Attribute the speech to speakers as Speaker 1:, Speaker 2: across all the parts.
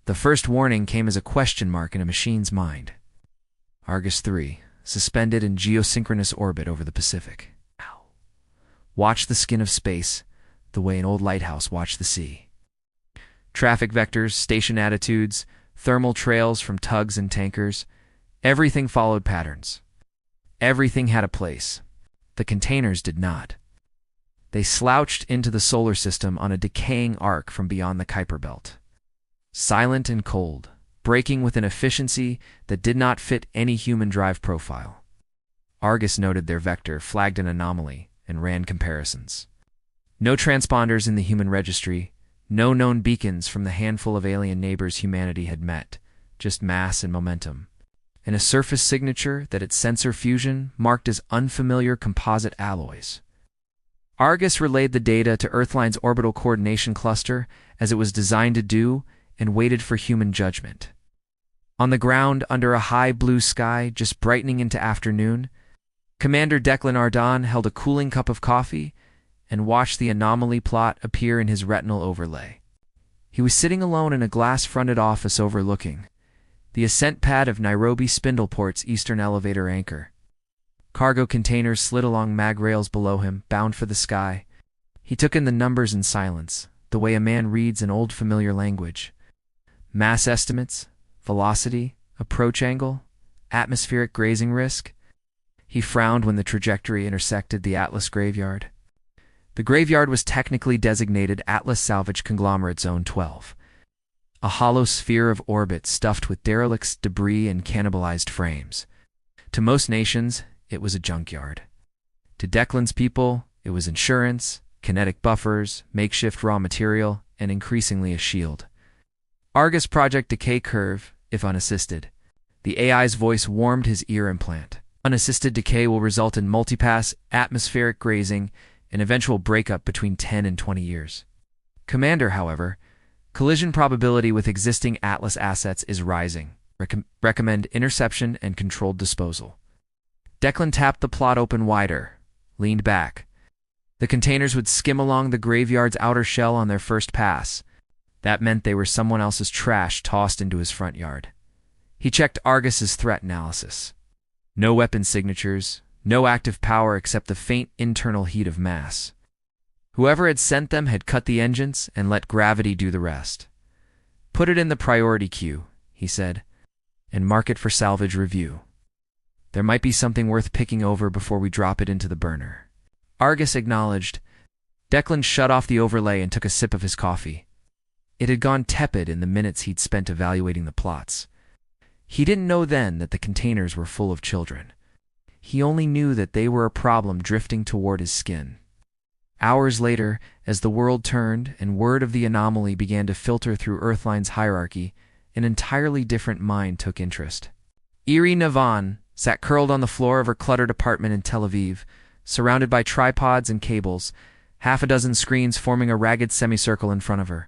Speaker 1: The first warning came as a question mark in a machine's mind. Argus 3, suspended in geosynchronous orbit over the Pacific. Watch the skin of space, the way an old lighthouse watched the sea. Traffic vectors, station attitudes, thermal trails from tugs and tankers, everything followed patterns. Everything had a place. The containers did not. They slouched into the solar system on a decaying arc from beyond the Kuiper Belt. Silent and cold, braking with an efficiency that did not fit any human drive profile. Argus noted their vector, flagged an anomaly, and ran comparisons. No transponders in the human registry, no known beacons from the handful of alien neighbors humanity had met, just mass and momentum, and a surface signature that its sensor fusion marked as unfamiliar composite alloys. Argus relayed the data to Earthline's orbital coordination cluster, as it was designed to do, and waited for human judgment. On the ground, under a high blue sky just brightening into afternoon, Commander Declan Ardon held a cooling cup of coffee and watched the anomaly plot appear in his retinal overlay. He was sitting alone in a glass-fronted office overlooking the ascent pad of Nairobi Spindleport's eastern elevator anchor. Cargo containers slid along mag rails below him, bound for the sky. He took in the numbers in silence, the way a man reads an old familiar language. Mass estimates, velocity, approach angle, atmospheric grazing risk. He frowned when the trajectory intersected the Atlas graveyard. The graveyard was technically designated Atlas Salvage Conglomerate Zone 12, a hollow sphere of orbit stuffed with derelicts, debris, and cannibalized frames. To most nations, it was a junkyard. To Declan's people, it was insurance, kinetic buffers, makeshift raw material, and increasingly a shield. Argus Project Decay Curve, if unassisted. The AI's voice warmed his ear implant. Unassisted decay will result in multipass, atmospheric grazing, and eventual breakup between 10 and 20 years. Commander, however, collision probability with existing Atlas assets is rising. Recommend interception and controlled disposal. Declan tapped the plot open wider, leaned back. The containers would skim along the graveyard's outer shell on their first pass. That meant they were someone else's trash tossed into his front yard. He checked Argus's threat analysis. No weapon signatures, no active power except the faint internal heat of mass. Whoever had sent them had cut the engines and let gravity do the rest. Put it in the priority queue, he said, and mark it for salvage review. There might be something worth picking over before we drop it into the burner. Argus acknowledged. Declan shut off the overlay and took a sip of his coffee. It had gone tepid in the minutes he'd spent evaluating the plots. He didn't know then that the containers were full of children. He only knew that they were a problem drifting toward his skin. Hours later, as the world turned and word of the anomaly began to filter through Earthline's hierarchy, an entirely different mind took interest. Iri Navan sat curled on the floor of her cluttered apartment in Tel Aviv, surrounded by tripods and cables, half a dozen screens forming a ragged semicircle in front of her.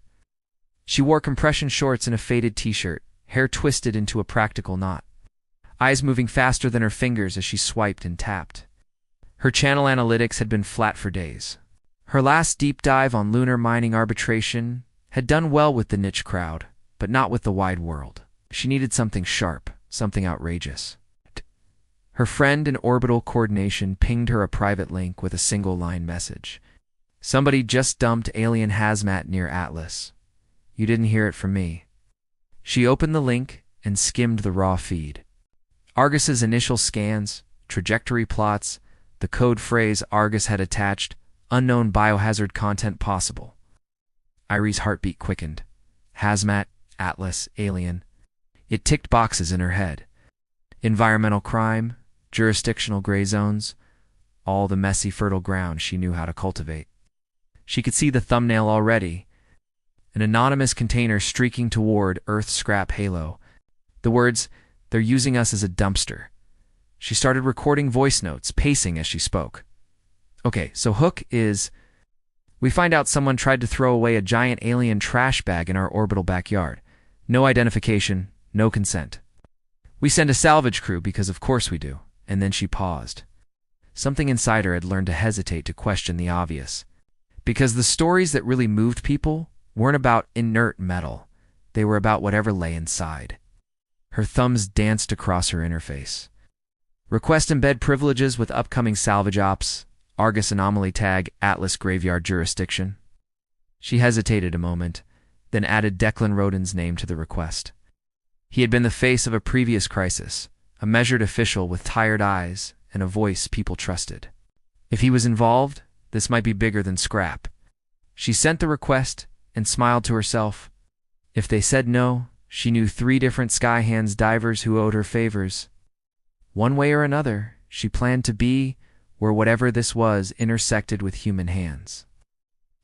Speaker 1: She wore compression shorts and a faded t-shirt, hair twisted into a practical knot, eyes moving faster than her fingers as she swiped and tapped. Her channel analytics had been flat for days. Her last deep dive on lunar mining arbitration had done well with the niche crowd, but not with the wide world. She needed something sharp, something outrageous. Her friend in orbital coordination pinged her a private link with a single-line message. Somebody just dumped alien hazmat near Atlas. You didn't hear it from me. She opened the link and skimmed the raw feed. Argus's initial scans, trajectory plots, the code phrase Argus had attached, unknown biohazard content possible. Irie's heartbeat quickened. Hazmat, Atlas, alien. It ticked boxes in her head. Environmental crime, jurisdictional gray zones, all the messy fertile ground she knew how to cultivate. She could see the thumbnail already. An anonymous container streaking toward Earth's scrap halo. The words, "They're using us as a dumpster." She started recording voice notes, pacing as she spoke. Okay, so hook is, we find out someone tried to throw away a giant alien trash bag in our orbital backyard. No identification, no consent. We send a salvage crew because of course we do. And then she paused. Something inside her had learned to hesitate to question the obvious. Because the stories that really moved people weren't about inert metal. they were about whatever lay inside. Her thumbs danced across her interface. Request embed privileges with upcoming salvage ops, Argus anomaly tag, Atlas graveyard jurisdiction. She hesitated a moment, then added Declan Roden's name to the request. He had been the face of a previous crisis, a measured official with tired eyes and a voice people trusted. If he was involved, this might be bigger than scrap. She sent the request and smiled to herself. If they said no, she knew 3 different Skyhands divers who owed her favors. One way or another, she planned to be where whatever this was intersected with human hands.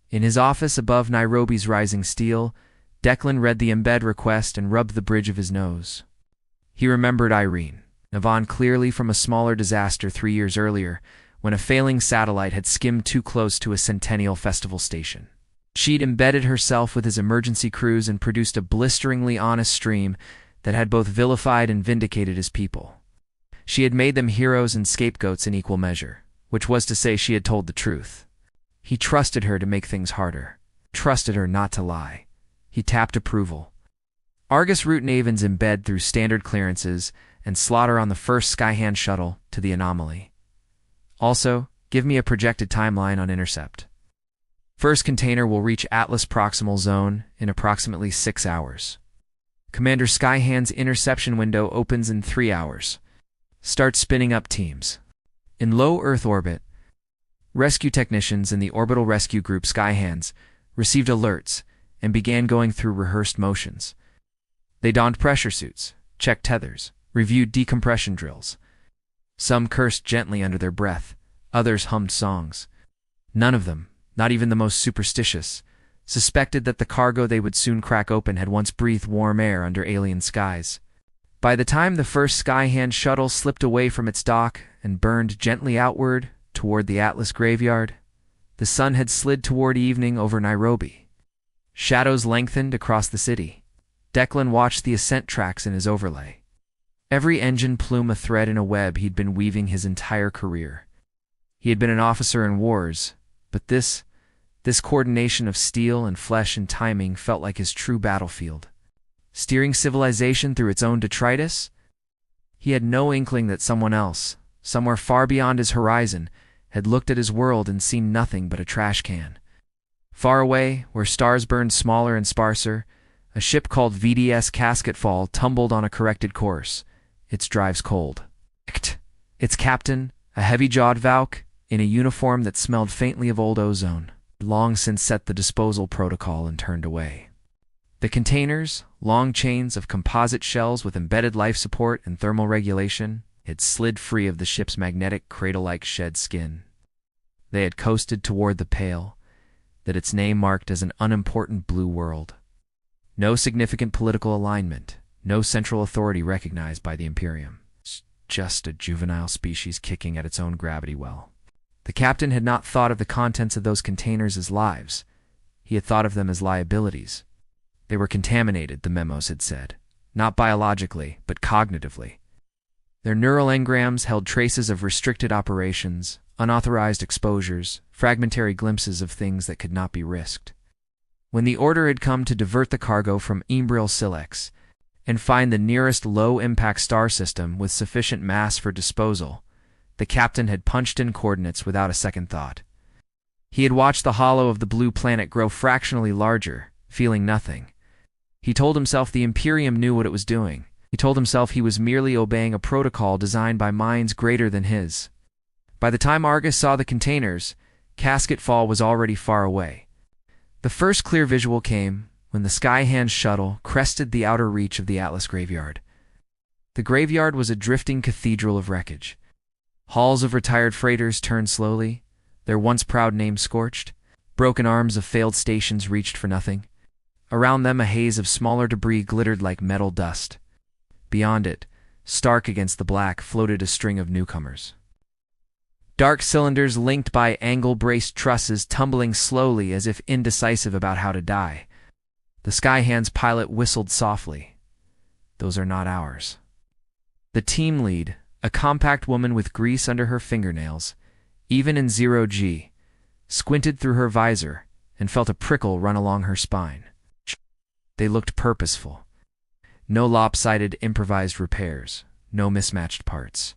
Speaker 1: In his office above Nairobi's rising steel, Declan read the embed request and rubbed the bridge of his nose. He remembered Irene, Navon clearly from a smaller disaster 3 years earlier, when a failing satellite had skimmed too close to a Centennial Festival station. She'd embedded herself with his emergency crews and produced a blisteringly honest stream that had both vilified and vindicated his people. She had made them heroes and scapegoats in equal measure, which was to say she had told the truth. He trusted her to make things harder, trusted her not to lie. He tapped approval. Argus route Navens embed through standard clearances and slaughter on the first Skyhand shuttle to the anomaly. Also, give me a projected timeline on intercept. First container will reach Atlas proximal zone in approximately 6 hours. Commander Skyhand's interception window opens in 3 hours. Start spinning up teams. In low Earth orbit, rescue technicians in the Orbital Rescue Group Skyhands received alerts and began going through rehearsed motions. They donned pressure suits, checked tethers, reviewed decompression drills. Some cursed gently under their breath, others hummed songs. None of them, not even the most superstitious, suspected that the cargo they would soon crack open had once breathed warm air under alien skies. By the time the first Skyhand shuttle slipped away from its dock and burned gently outward toward the Atlas graveyard, the sun had slid toward evening over Nairobi. Shadows lengthened across the city. Declan watched the ascent tracks in his overlay. Every engine plume a thread in a web he'd been weaving his entire career. He had been an officer in wars, but this coordination of steel and flesh and timing felt like his true battlefield. Steering civilization through its own detritus? He had no inkling that someone else, somewhere far beyond his horizon, had looked at his world and seen nothing but a trash can. Far away, where stars burned smaller and sparser, a ship called VDS Casketfall tumbled on a corrected course, its drives cold. Its captain, a heavy-jawed Valk, in a uniform that smelled faintly of old ozone, long since set the disposal protocol and turned away. The containers, long chains of composite shells with embedded life support and thermal regulation, had slid free of the ship's magnetic cradle-like shed skin. They had coasted toward the pale, that its name marked as an unimportant blue world. No significant political alignment, no central authority recognized by the Imperium. Just a juvenile species kicking at its own gravity well. The captain had not thought of the contents of those containers as lives. He had thought of them as liabilities. They were contaminated, the memos had said, not biologically, but cognitively. Their neural engrams held traces of restricted operations, unauthorized exposures, fragmentary glimpses of things that could not be risked. When the order had come to divert the cargo from Imbril Silex and find the nearest low-impact star system with sufficient mass for disposal, the captain had punched in coordinates without a second thought. He had watched the hollow of the blue planet grow fractionally larger, feeling nothing. He told himself the Imperium knew what it was doing. He told himself he was merely obeying a protocol designed by minds greater than his. By the time Argus saw the containers, Casketfall was already far away. The first clear visual came when the Skyhand shuttle crested the outer reach of the Atlas graveyard. The graveyard was a drifting cathedral of wreckage. Halls of retired freighters turned slowly, their once proud names scorched. Broken arms of failed stations reached for nothing. Around them a haze of smaller debris glittered like metal dust. Beyond it, stark against the black, floated a string of newcomers. Dark cylinders linked by angle-braced trusses tumbling slowly as if indecisive about how to die. The Skyhand's pilot whistled softly. Those are not ours. The team lead, a compact woman with grease under her fingernails, even in 0G, squinted through her visor and felt a prickle run along her spine. They looked purposeful. No lopsided improvised repairs, no mismatched parts.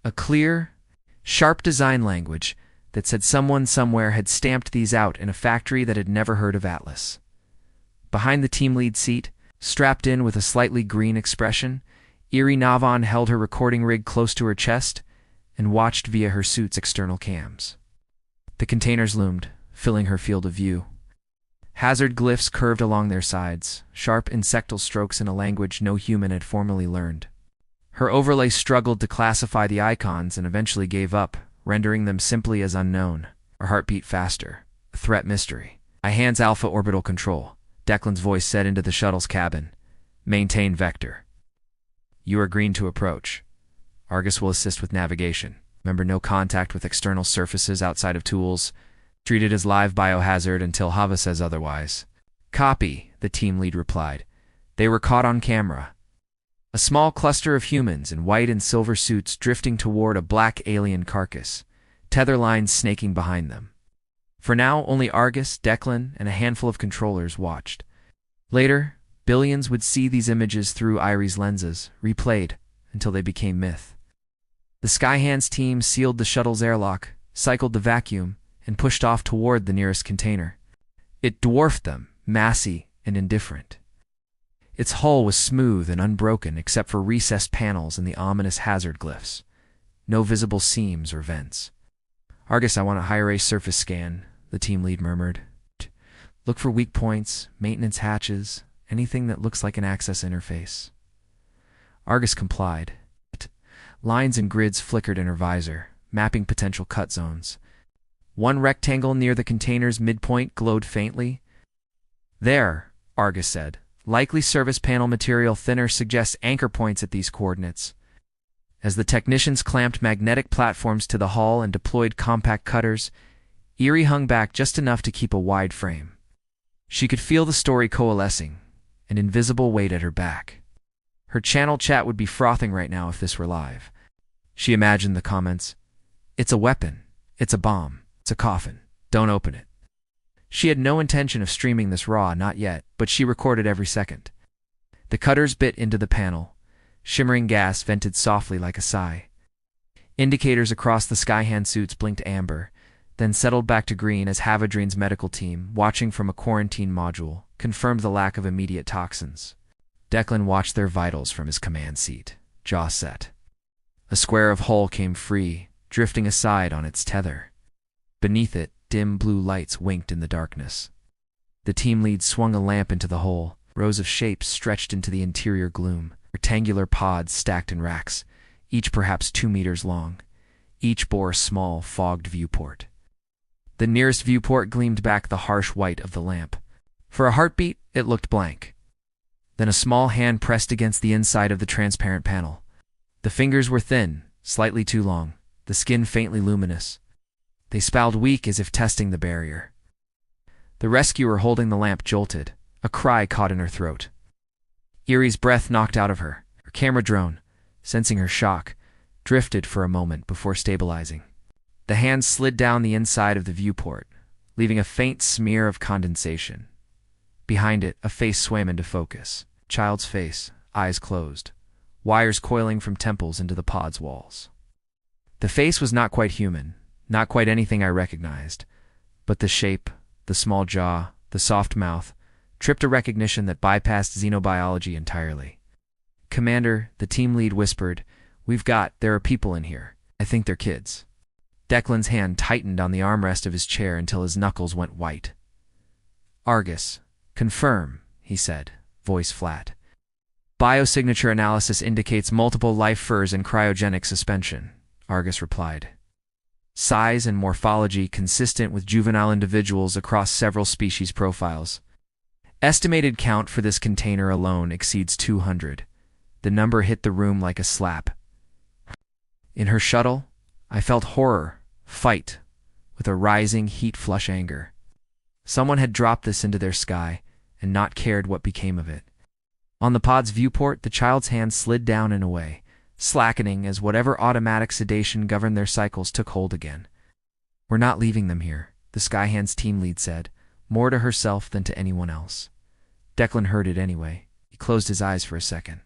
Speaker 1: A clear, sharp design language that said someone somewhere had stamped these out in a factory that had never heard of Atlas. Behind the team lead seat, strapped in with a slightly green expression, Eerie Navon held her recording rig close to her chest and watched via her suit's external cams. The containers loomed, filling her field of view. Hazard glyphs curved along their sides, sharp insectal strokes in a language no human had formerly learned. Her overlay struggled to classify the icons and eventually gave up, rendering them simply as unknown. Her heart beat faster. A threat mystery. "I hands Alpha orbital control," Declan's voice said into the shuttle's cabin. "Maintain vector. You are green to approach. Argus will assist with navigation. Remember, no contact with external surfaces outside of tools. Treated as live biohazard until Hava says otherwise." "Copy," the team lead replied. They were caught on camera. A small cluster of humans in white and silver suits drifting toward a black alien carcass, tether lines snaking behind them. For now, only Argus, Declan, and a handful of controllers watched. Later, billions would see these images through Irie's lenses, replayed until they became myth. The Skyhands team sealed the shuttle's airlock, cycled the vacuum, and pushed off toward the nearest container. It dwarfed them, massy and indifferent. Its hull was smooth and unbroken except for recessed panels and the ominous hazard glyphs. No visible seams or vents. "Argus, I want a high-ray surface scan," the team lead murmured. "Look for weak points, maintenance hatches, anything that looks like an access interface." Argus complied. Lines and grids flickered in her visor, mapping potential cut zones. One rectangle near the container's midpoint glowed faintly. "There," Argus said. "Likely service panel material thinner suggests anchor points at these coordinates." As the technicians clamped magnetic platforms to the hull and deployed compact cutters, Eerie hung back just enough to keep a wide frame. She could feel the story coalescing, an invisible weight at her back. Her channel chat would be frothing right now if this were live. She imagined the comments. "It's a weapon. It's a bomb. It's a coffin. Don't open it." She had no intention of streaming this raw, not yet, but she recorded every second. The cutters bit into the panel. Shimmering gas vented softly like a sigh. Indicators across the Skyhand suits blinked amber, then settled back to green as Havadrin's medical team, watching from a quarantine module, confirmed the lack of immediate toxins. Declan watched their vitals from his command seat, jaw set. A square of hull came free, drifting aside on its tether. Beneath it, dim blue lights winked in the darkness. The team lead swung a lamp into the hole. Rows of shapes stretched into the interior gloom, rectangular pods stacked in racks, each perhaps 2 meters long. Each bore a small, fogged viewport. The nearest viewport gleamed back the harsh white of the lamp. For a heartbeat, it looked blank. Then a small hand pressed against the inside of the transparent panel. The fingers were thin, slightly too long, the skin faintly luminous. They spalled weak as if testing the barrier. The rescuer holding the lamp jolted. A cry caught in her throat. Eerie's breath knocked out of her. Her camera drone, sensing her shock, drifted for a moment before stabilizing. The hand slid down the inside of the viewport, leaving a faint smear of condensation. Behind it, a face swam into focus. Child's face, eyes closed, wires coiling from temples into the pod's walls. The face was not quite human, not quite anything I recognized, but the shape, the small jaw, the soft mouth, tripped a recognition that bypassed xenobiology entirely. "Commander," the team lead whispered, there are people in here. I think they're kids." Declan's hand tightened on the armrest of his chair until his knuckles went white. "Argus, confirm," he said, voice flat. "Biosignature analysis indicates multiple life furs in cryogenic suspension," Argus replied. "Size and morphology consistent with juvenile individuals across several species profiles. Estimated count for this container alone exceeds 200. The number hit the room like a slap. In her shuttle, I felt horror, fight, with a rising heat-flush anger. Someone had dropped this into their sky and not cared what became of it. On the pod's viewport, the child's hand slid down and away, slackening as whatever automatic sedation governed their cycles took hold again. "We're not leaving them here," the Skyhands team lead said, more to herself than to anyone else. Declan heard it anyway. He closed his eyes for a second.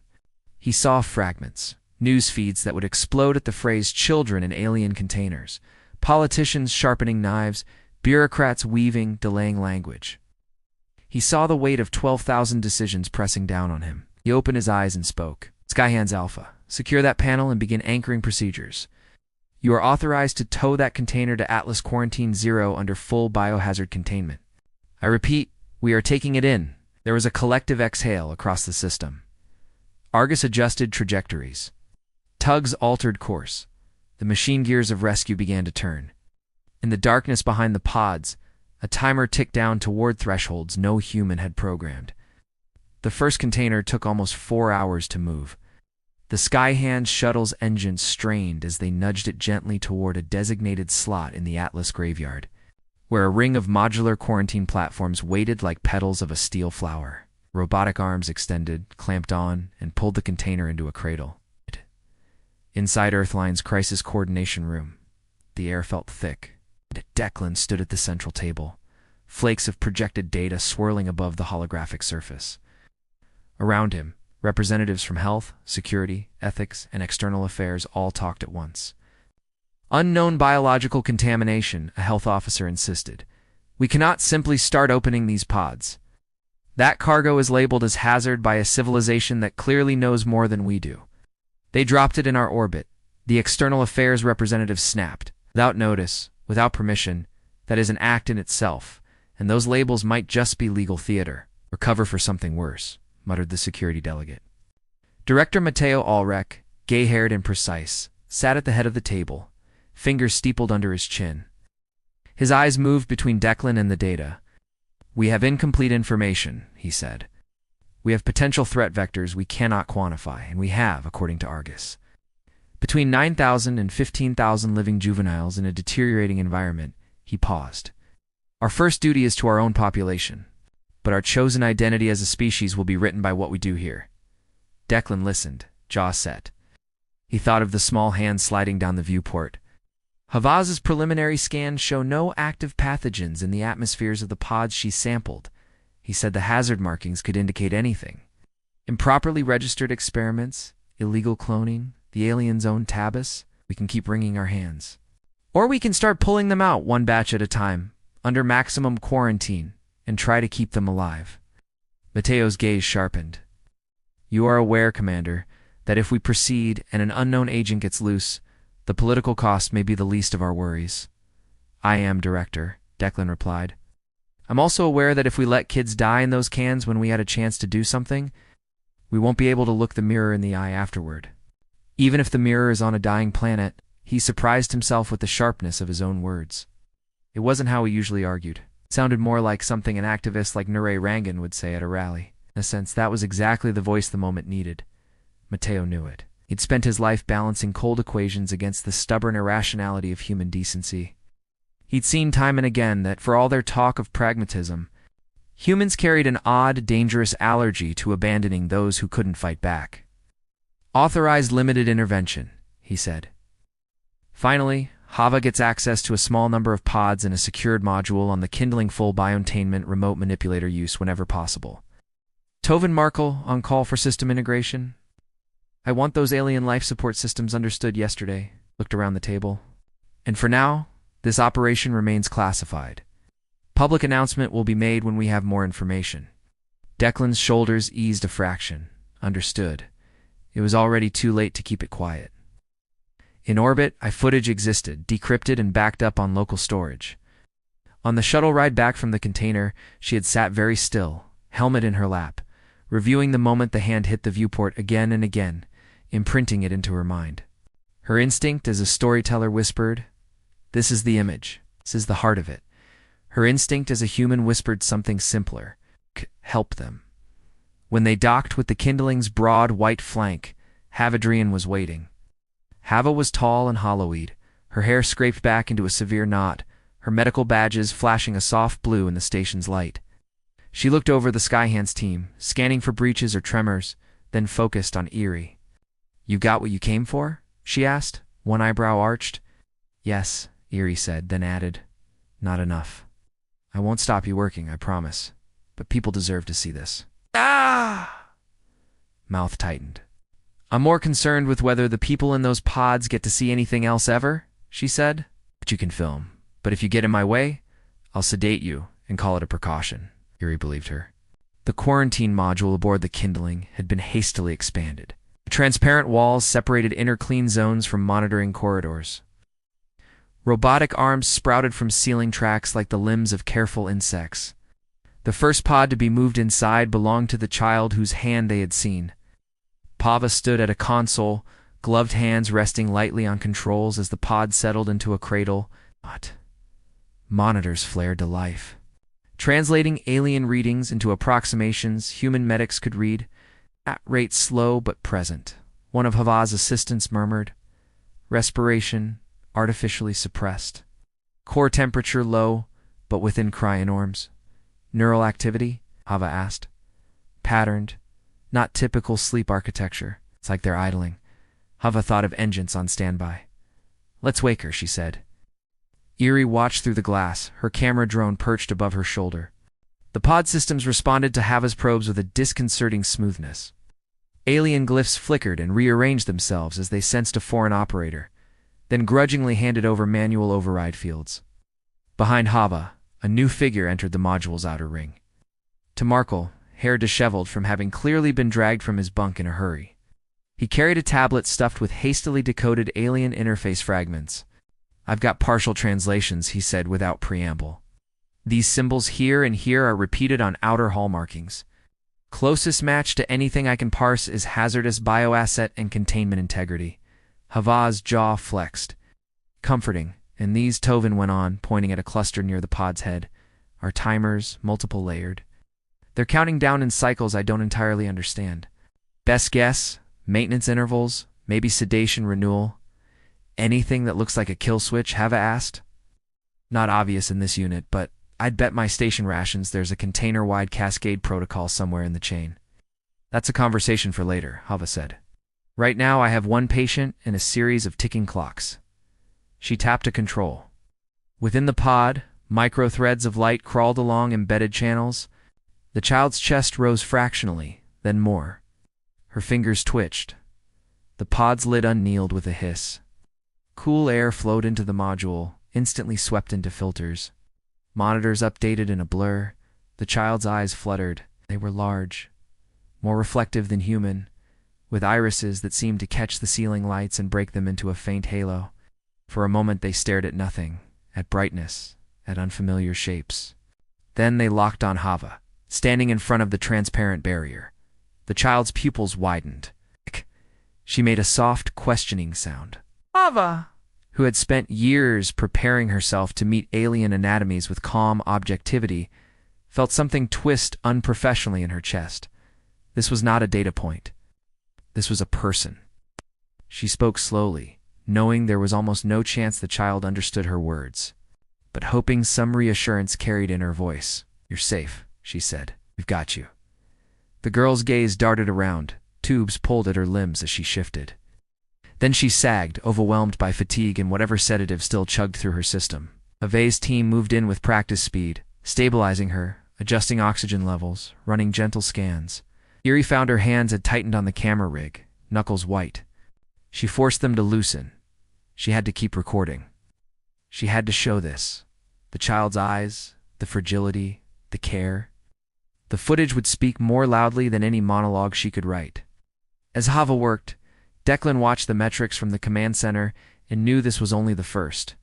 Speaker 1: He saw fragments, news feeds that would explode at the phrase children in alien containers, politicians sharpening knives, bureaucrats weaving, delaying language. He saw the weight of 12,000 decisions pressing down on him. He opened his eyes and spoke. Skyhands Alpha, secure that panel and begin anchoring procedures. You are authorized to tow that container to Atlas Quarantine 0 under full biohazard containment. I repeat, we are taking it in. There was a collective exhale across the system. Argus adjusted trajectories. Tugs altered course. The machine gears of rescue began to turn. In the darkness behind the pods, a timer ticked down toward thresholds no human had programmed. The first container took almost 4 hours to move. The Skyhand shuttle's engines strained as they nudged it gently toward a designated slot in the Atlas graveyard, where a ring of modular quarantine platforms waited like petals of a steel flower. Robotic arms extended, clamped on, and pulled the container into a cradle. Inside Earthline's crisis coordination room, the air felt thick. Declan stood at the central table, flakes of projected data swirling above the holographic surface. Around him, representatives from health, security, ethics, and external affairs all talked at once. Unknown biological contamination, a health officer insisted. We cannot simply start opening these pods. That cargo is labeled as hazard by a civilization that clearly knows more than we do. They dropped it in our orbit. The external affairs representative snapped. Without notice, without permission, that is an act in itself, and those labels might just be legal theater, or cover for something worse, muttered the security delegate. Director Matteo Ulrich, gay-haired and precise, sat at the head of the table, fingers steepled under his chin. His eyes moved between Declan and the data. We have incomplete information, he said. We have potential threat vectors we cannot quantify, and we have, according to Argus, between 9,000 and 15,000 living juveniles in a deteriorating environment. He paused. Our first duty is to our own population, but our chosen identity as a species will be written by what we do here. Declan listened, jaw set. He thought of the small hand sliding down the viewport. Havaz's preliminary scans show no active pathogens in the atmospheres of the pods she sampled. He said the hazard markings could indicate anything. Improperly registered experiments, illegal cloning, the alien's own tabus. We can keep wringing our hands. Or we can start pulling them out one batch at a time, under maximum quarantine, and try to keep them alive. Matteo's gaze sharpened. You are aware, Commander, that if we proceed and an unknown agent gets loose, the political cost may be the least of our worries. I am, Director, Declan replied. I'm also aware that if we let kids die in those cans when we had a chance to do something, we won't be able to look the mirror in the eye afterward. Even if the mirror is on a dying planet, he surprised himself with the sharpness of his own words. It wasn't how he usually argued. It sounded more like something an activist like Narration would say at a rally. In a sense, that was exactly the voice the moment needed. Matteo knew it. He'd spent his life balancing cold equations against the stubborn irrationality of human decency. He'd seen time and again that, for all their talk of pragmatism, humans carried an odd, dangerous allergy to abandoning those who couldn't fight back. Authorized limited intervention, he said. Finally, Hava gets access to a small number of pods and a secured module on the kindling full biotainment remote manipulator use whenever possible. Tovin Markle on call for system integration. I want those alien life support systems understood yesterday. Looked around the table. And for now, this operation remains classified. Public announcement will be made when we have more information. Declan's shoulders eased a fraction. Understood. It was already too late to keep it quiet. In orbit, footage existed, decrypted and backed up on local storage. On the shuttle ride back from the container, she had sat very still, helmet in her lap, reviewing the moment the hand hit the viewport again and again, imprinting it into her mind. Her instinct as a storyteller whispered, "This is the image. This is the heart of it." Her instinct as a human whispered something simpler. Help them. When they docked with the kindling's broad white flank, Havadrian was waiting. Hava was tall and hollow-eyed, her hair scraped back into a severe knot, her medical badges flashing a soft blue in the station's light. She looked over the Skyhands team, scanning for breaches or tremors, then focused on Eerie. You got what you came for? She asked, one eyebrow arched. Yes, Eerie said, then added, not enough. I won't stop you working, I promise, but people deserve to see this. Ah! Mouth tightened. I'm more concerned with whether the people in those pods get to see anything else ever, she said. But you can film. But if you get in my way, I'll sedate you and call it a precaution, Yuri believed her. The quarantine module aboard the Kindling had been hastily expanded. Transparent walls separated inner clean zones from monitoring corridors. Robotic arms sprouted from ceiling tracks like the limbs of careful insects. The first pod to be moved inside belonged to the child whose hand they had seen. Pava stood at a console, gloved hands resting lightly on controls as the pod settled into a cradle. Monitors flared to life. Translating alien readings into approximations human medics could read, at rate slow but present. One of Hava's assistants murmured, respiration artificially suppressed. Core temperature low, but within cryonorms. Neural activity? Hava asked. Patterned, not typical sleep architecture. It's like they're idling. Hava thought of engines on standby. Let's wake her, she said. Eerie watched through the glass, her camera drone perched above her shoulder. The pod systems responded to Hava's probes with a disconcerting smoothness. Alien glyphs flickered and rearranged themselves as they sensed a foreign operator, then grudgingly handed over manual override fields. Behind Hava, a new figure entered the module's outer ring. To Markle, hair disheveled from having clearly been dragged from his bunk in a hurry. He carried a tablet stuffed with hastily decoded alien interface fragments. I've got partial translations, he said without preamble. These symbols here and here are repeated on outer hall markings. Closest match to anything I can parse is hazardous bioasset and containment integrity. Hava's jaw flexed. Comforting, and these, Tovin went on, pointing at a cluster near the pod's head, are timers, multiple layered. They're counting down in cycles I don't entirely understand. Best guess, maintenance intervals, maybe sedation renewal. Anything that looks like a kill switch, Hava asked? Not obvious in this unit, but I'd bet my station rations there's a container-wide cascade protocol somewhere in the chain. That's a conversation for later, Hava said. Right now I have one patient and a series of ticking clocks. She tapped a control. Within the pod, micro-threads of light crawled along embedded channels. The child's chest rose fractionally, then more. Her fingers twitched. The pod's lid unkneeled with a hiss. Cool air flowed into the module, instantly swept into filters. Monitors updated in a blur. The child's eyes fluttered. They were large, more reflective than human, with irises that seemed to catch the ceiling lights and break them into a faint halo. For a moment they stared at nothing, at brightness, at unfamiliar shapes. Then they locked on Hava, standing in front of the transparent barrier. The child's pupils widened. She made a soft, questioning sound. Hava, who had spent years preparing herself to meet alien anatomies with calm objectivity, felt something twist unprofessionally in her chest. This was not a data point. This was a person. She spoke slowly, knowing there was almost no chance the child understood her words, but hoping some reassurance carried in her voice. You're safe, she said. We've got you. The girl's gaze darted around. Tubes pulled at her limbs as she shifted. Then she sagged, overwhelmed by fatigue and whatever sedative still chugged through her system. Ave's team moved in with practice speed, stabilizing her, adjusting oxygen levels, running gentle scans. Eerie found her hands had tightened on the camera rig, knuckles white. She forced them to loosen. She had to keep recording. She had to show this. The child's eyes, the fragility, the care. The footage would speak more loudly than any monologue she could write. As Hava worked, Declan watched the metrics from the command center and knew this was only the first.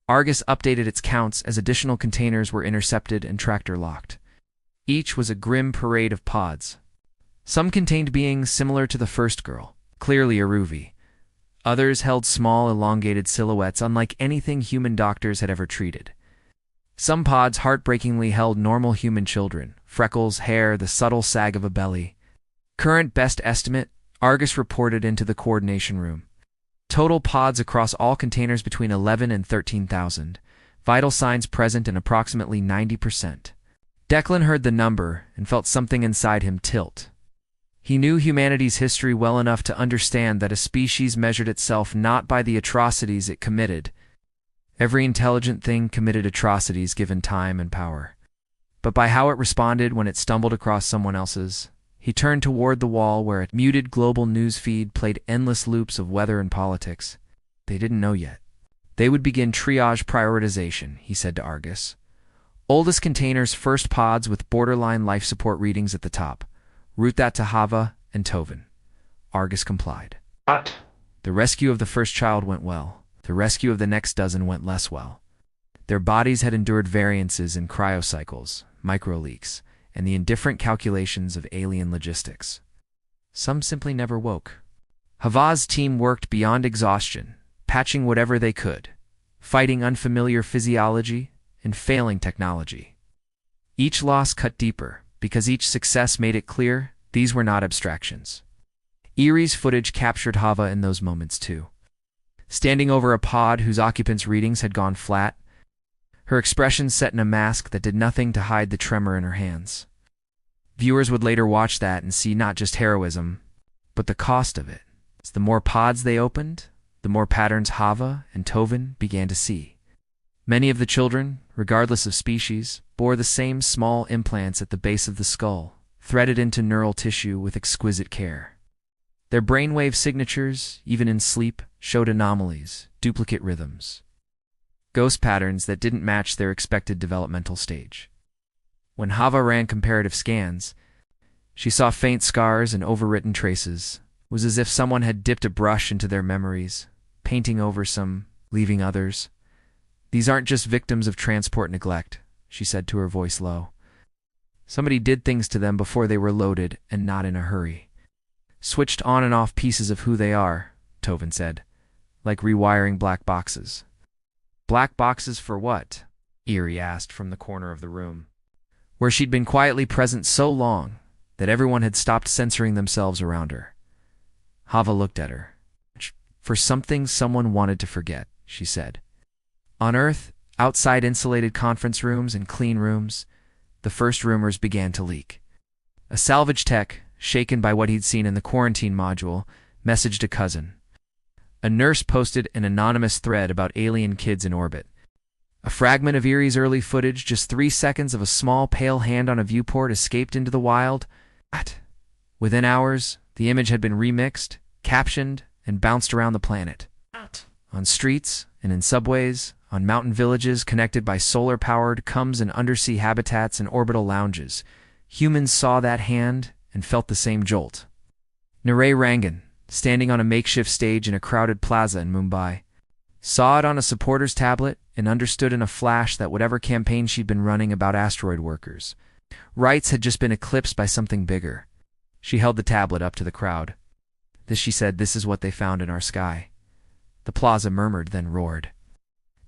Speaker 1: Argus updated its counts as additional containers were intercepted and tractor locked. Each was a grim parade of pods. Some contained beings similar to the first girl, clearly Aruvi. Others held small, elongated silhouettes unlike anything human doctors had ever treated. Some pods heartbreakingly held normal human children, freckles, hair, the subtle sag of a belly. Current best estimate, Argus reported into the coordination room. Total pods across all containers between 11 and 13,000. Vital signs present in approximately 90%. Declan heard the number and felt something inside him tilt. He knew humanity's history well enough to understand that a species measured itself not by the atrocities it committed. Every intelligent thing committed atrocities given time and power. but by how it responded when it stumbled across someone else's. He turned toward the wall where a muted global news feed played endless loops of weather and politics. They didn't know yet. They would begin triage prioritization, he said to Argus. Oldest containers first pods with borderline life support readings at the top. Route that to Hava and Tovin. Argus complied.
Speaker 2: What?
Speaker 1: The rescue of the first child went well. The rescue of the next dozen went less well. Their bodies had endured variances in cryocycles, microleaks, and the indifferent calculations of alien logistics. Some simply never woke. Hava's team worked beyond exhaustion, patching whatever they could, fighting unfamiliar physiology and failing technology. Each loss cut deeper, because each success made it clear these were not abstractions. Erie's footage captured Hava in those moments too. Standing over a pod whose occupants' readings had gone flat, her expression set in a mask that did nothing to hide the tremor in her hands. Viewers would later watch that and see not just heroism, but the cost of it. As the more pods they opened, the more patterns Hava and Tovin began to see. Many of the children, regardless of species, bore the same small implants at the base of the skull, threaded into neural tissue with exquisite care. Their brainwave signatures, even in sleep, showed anomalies, duplicate rhythms, ghost patterns that didn't match their expected developmental stage. When Hava ran comparative scans, she saw faint scars and overwritten traces. It was as if someone had dipped a brush into their memories, painting over some, leaving others. These aren't just victims of transport neglect, she said to her voice low. Somebody did things to them before they were loaded and not in a hurry. Switched on and off pieces of who they are, Tovin said, like rewiring black boxes. Black boxes for what? Erie asked from the corner of the room, where she'd been quietly present so long that everyone had stopped censoring themselves around her. Hava looked at her. For something someone wanted to forget, she said. On Earth, outside insulated conference rooms and clean rooms, the first rumors began to leak. A salvage tech, shaken by what he'd seen in the quarantine module, messaged a cousin. A nurse posted an anonymous thread about alien kids in orbit. A fragment of Erie's early footage, just 3 seconds of a small pale hand on a viewport, escaped into the wild. Within hours, the image had been remixed, captioned, and bounced around the planet. On streets and in subways, on mountain villages connected by solar-powered coms and undersea habitats and orbital lounges, humans saw that hand and felt the same jolt. Narray Rangan, standing on a makeshift stage in a crowded plaza in Mumbai, saw it on a supporter's tablet and understood in a flash that whatever campaign she'd been running about asteroid workers' rights had just been eclipsed by something bigger. She held the tablet up to the crowd. She said, "This is what they found in our sky." The plaza murmured, then roared.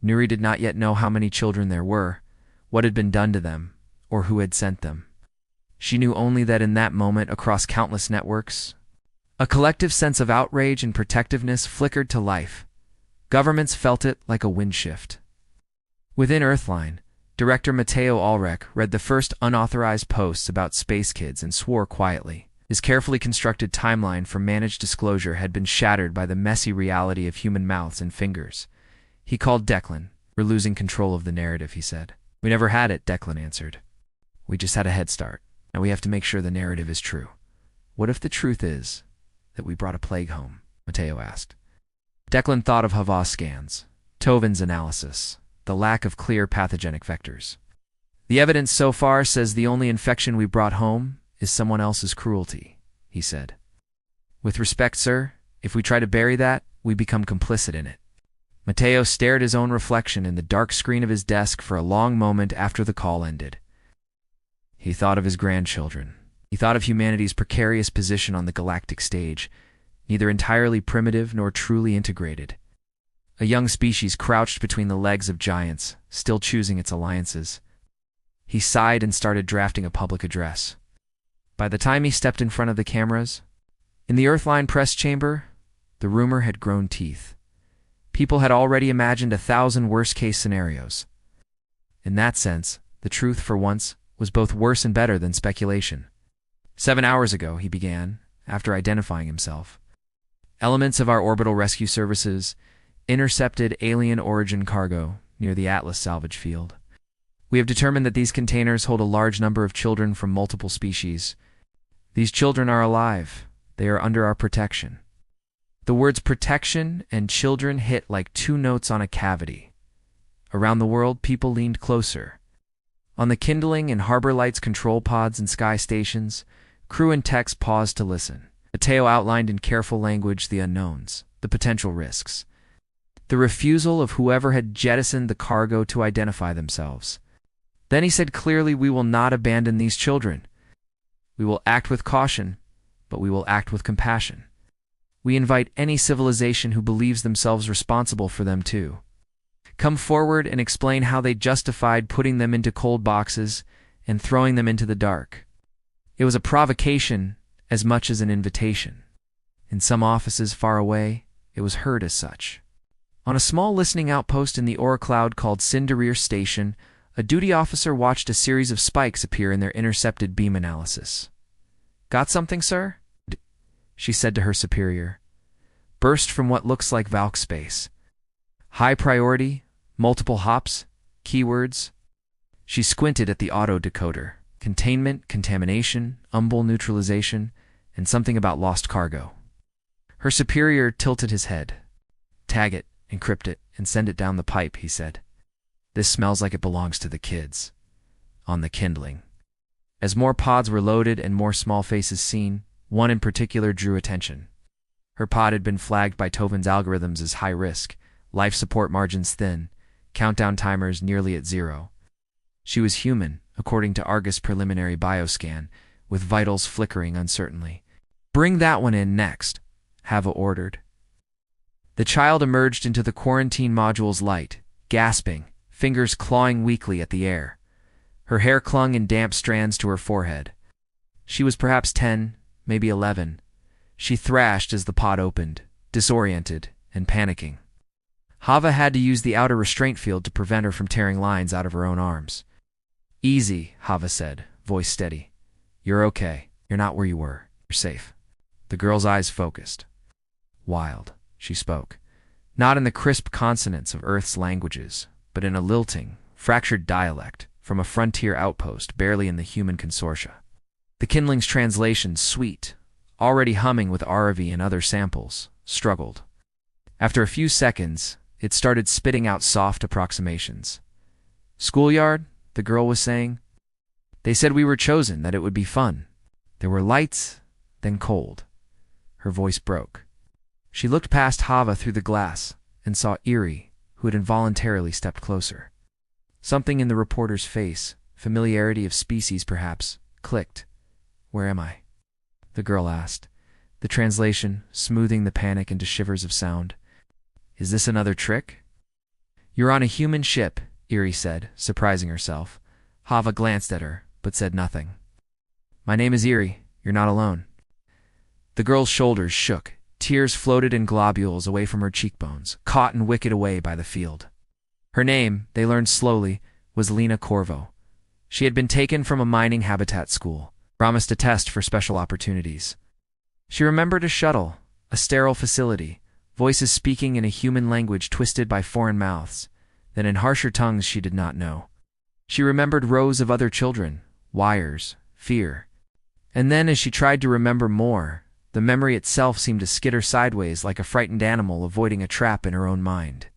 Speaker 1: Nuri did not yet know how many children there were, what had been done to them, or who had sent them. She knew only that in that moment, across countless networks, a collective sense of outrage and protectiveness flickered to life. Governments felt it like a wind shift. Within Earthline, director Matteo Ulrich read the first unauthorized posts about space kids and swore quietly. His carefully constructed timeline for managed disclosure had been shattered by the messy reality of human mouths and fingers. He called Declan. "We're losing control of the narrative," he said. "We never had it," Declan answered. "We just had a head start. Now we have to make sure the narrative is true." "What if the truth is that we brought a plague home?" Matteo asked. Declan thought of Hava's scans, Tovin's analysis, the lack of clear pathogenic vectors. "The evidence so far says the only infection we brought home is someone else's cruelty," he said. "With respect, sir, if we try to bury that, we become complicit in it." Matteo stared at his own reflection in the dark screen of his desk for a long moment after the call ended. He thought of his grandchildren. He thought of humanity's precarious position on the galactic stage, neither entirely primitive nor truly integrated. A young species crouched between the legs of giants, still choosing its alliances. He sighed and started drafting a public address. By the time he stepped in front of the cameras, in the Earthline press chamber, the rumor had grown teeth. People had already imagined 1,000 worst-case scenarios. In that sense, the truth, for once, was both worse and better than speculation. 7 hours ago, he began, after identifying himself, elements of our orbital rescue services intercepted alien origin cargo near the Atlas salvage field. We have determined that these containers hold a large number of children from multiple species. These children are alive. They are under our protection." The words protection and children hit like two notes on a cavity. Around the world, people leaned closer. On the kindling and harbor lights control pods and sky stations, crew and techs paused to listen. Mateo outlined in careful language the unknowns, the potential risks, the refusal of whoever had jettisoned the cargo to identify themselves. Then he said clearly, "We will not abandon these children. We will act with caution, but we will act with compassion. We invite any civilization who believes themselves responsible for them too. Come forward and explain how they justified putting them into cold boxes and throwing them into the dark." It was a provocation as much as an invitation. In some offices far away, it was heard as such. On a small listening outpost in the ore cloud called Cindereer Station, a duty officer watched a series of spikes appear in their intercepted beam analysis. "Got something, sir?" she said to her superior. "Burst from what looks like Valk space. High priority, multiple hops, keywords." She squinted at the auto decoder. Containment, contamination, umbel neutralization, and something about lost cargo. Her superior tilted his head. "Tag it, encrypt it, and send it down the pipe," he said. "This smells like it belongs to the kids." On the kindling. As more pods were loaded and more small faces seen, one in particular drew attention. Her pod had been flagged by Tovin's algorithms as high risk, life support margins thin, countdown timers nearly at 0. She was human, according to Argus' preliminary bioscan, with vitals flickering uncertainly. "Bring that one in next," Hava ordered. The child emerged into the quarantine module's light, gasping, fingers clawing weakly at the air. Her hair clung in damp strands to her forehead. She was perhaps 10, maybe 11. She thrashed as the pod opened, disoriented and panicking. Hava had to use the outer restraint field to prevent her from tearing lines out of her own arms. "Easy," Hava said, voice steady. "You're okay. You're not where you were. You're safe." The girl's eyes focused. "Wild," she spoke, not in the crisp consonants of Earth's languages, but in a lilting, fractured dialect from a frontier outpost barely in the human consortia. The kindling's translation, sweet, already humming with Aravi and other samples, struggled. After a few seconds, it started spitting out soft approximations. "Schoolyard," the girl was saying. "They said we were chosen, that it would be fun. There were lights, then cold." Her voice broke. She looked past Hava through the glass and saw Eerie, who had involuntarily stepped closer. Something in the reporter's face, familiarity of species perhaps, clicked. "Where am I?" the girl asked, the translation smoothing the panic into shivers of sound. "Is this another trick?" "You're on a human ship," Eerie said, surprising herself. Hava glanced at her, but said nothing. "My name is Eerie. You're not alone." The girl's shoulders shook. Tears floated in globules away from her cheekbones, caught and wicked away by the field. Her name, they learned slowly, was Lena Corvo. She had been taken from a mining habitat school, promised a test for special opportunities. She remembered a shuttle, a sterile facility, voices speaking in a human language twisted by foreign mouths, then in harsher tongues she did not know. She remembered rows of other children, wires, fear. And then as she tried to remember more, the memory itself seemed to skitter sideways like a frightened animal avoiding a trap in her own mind.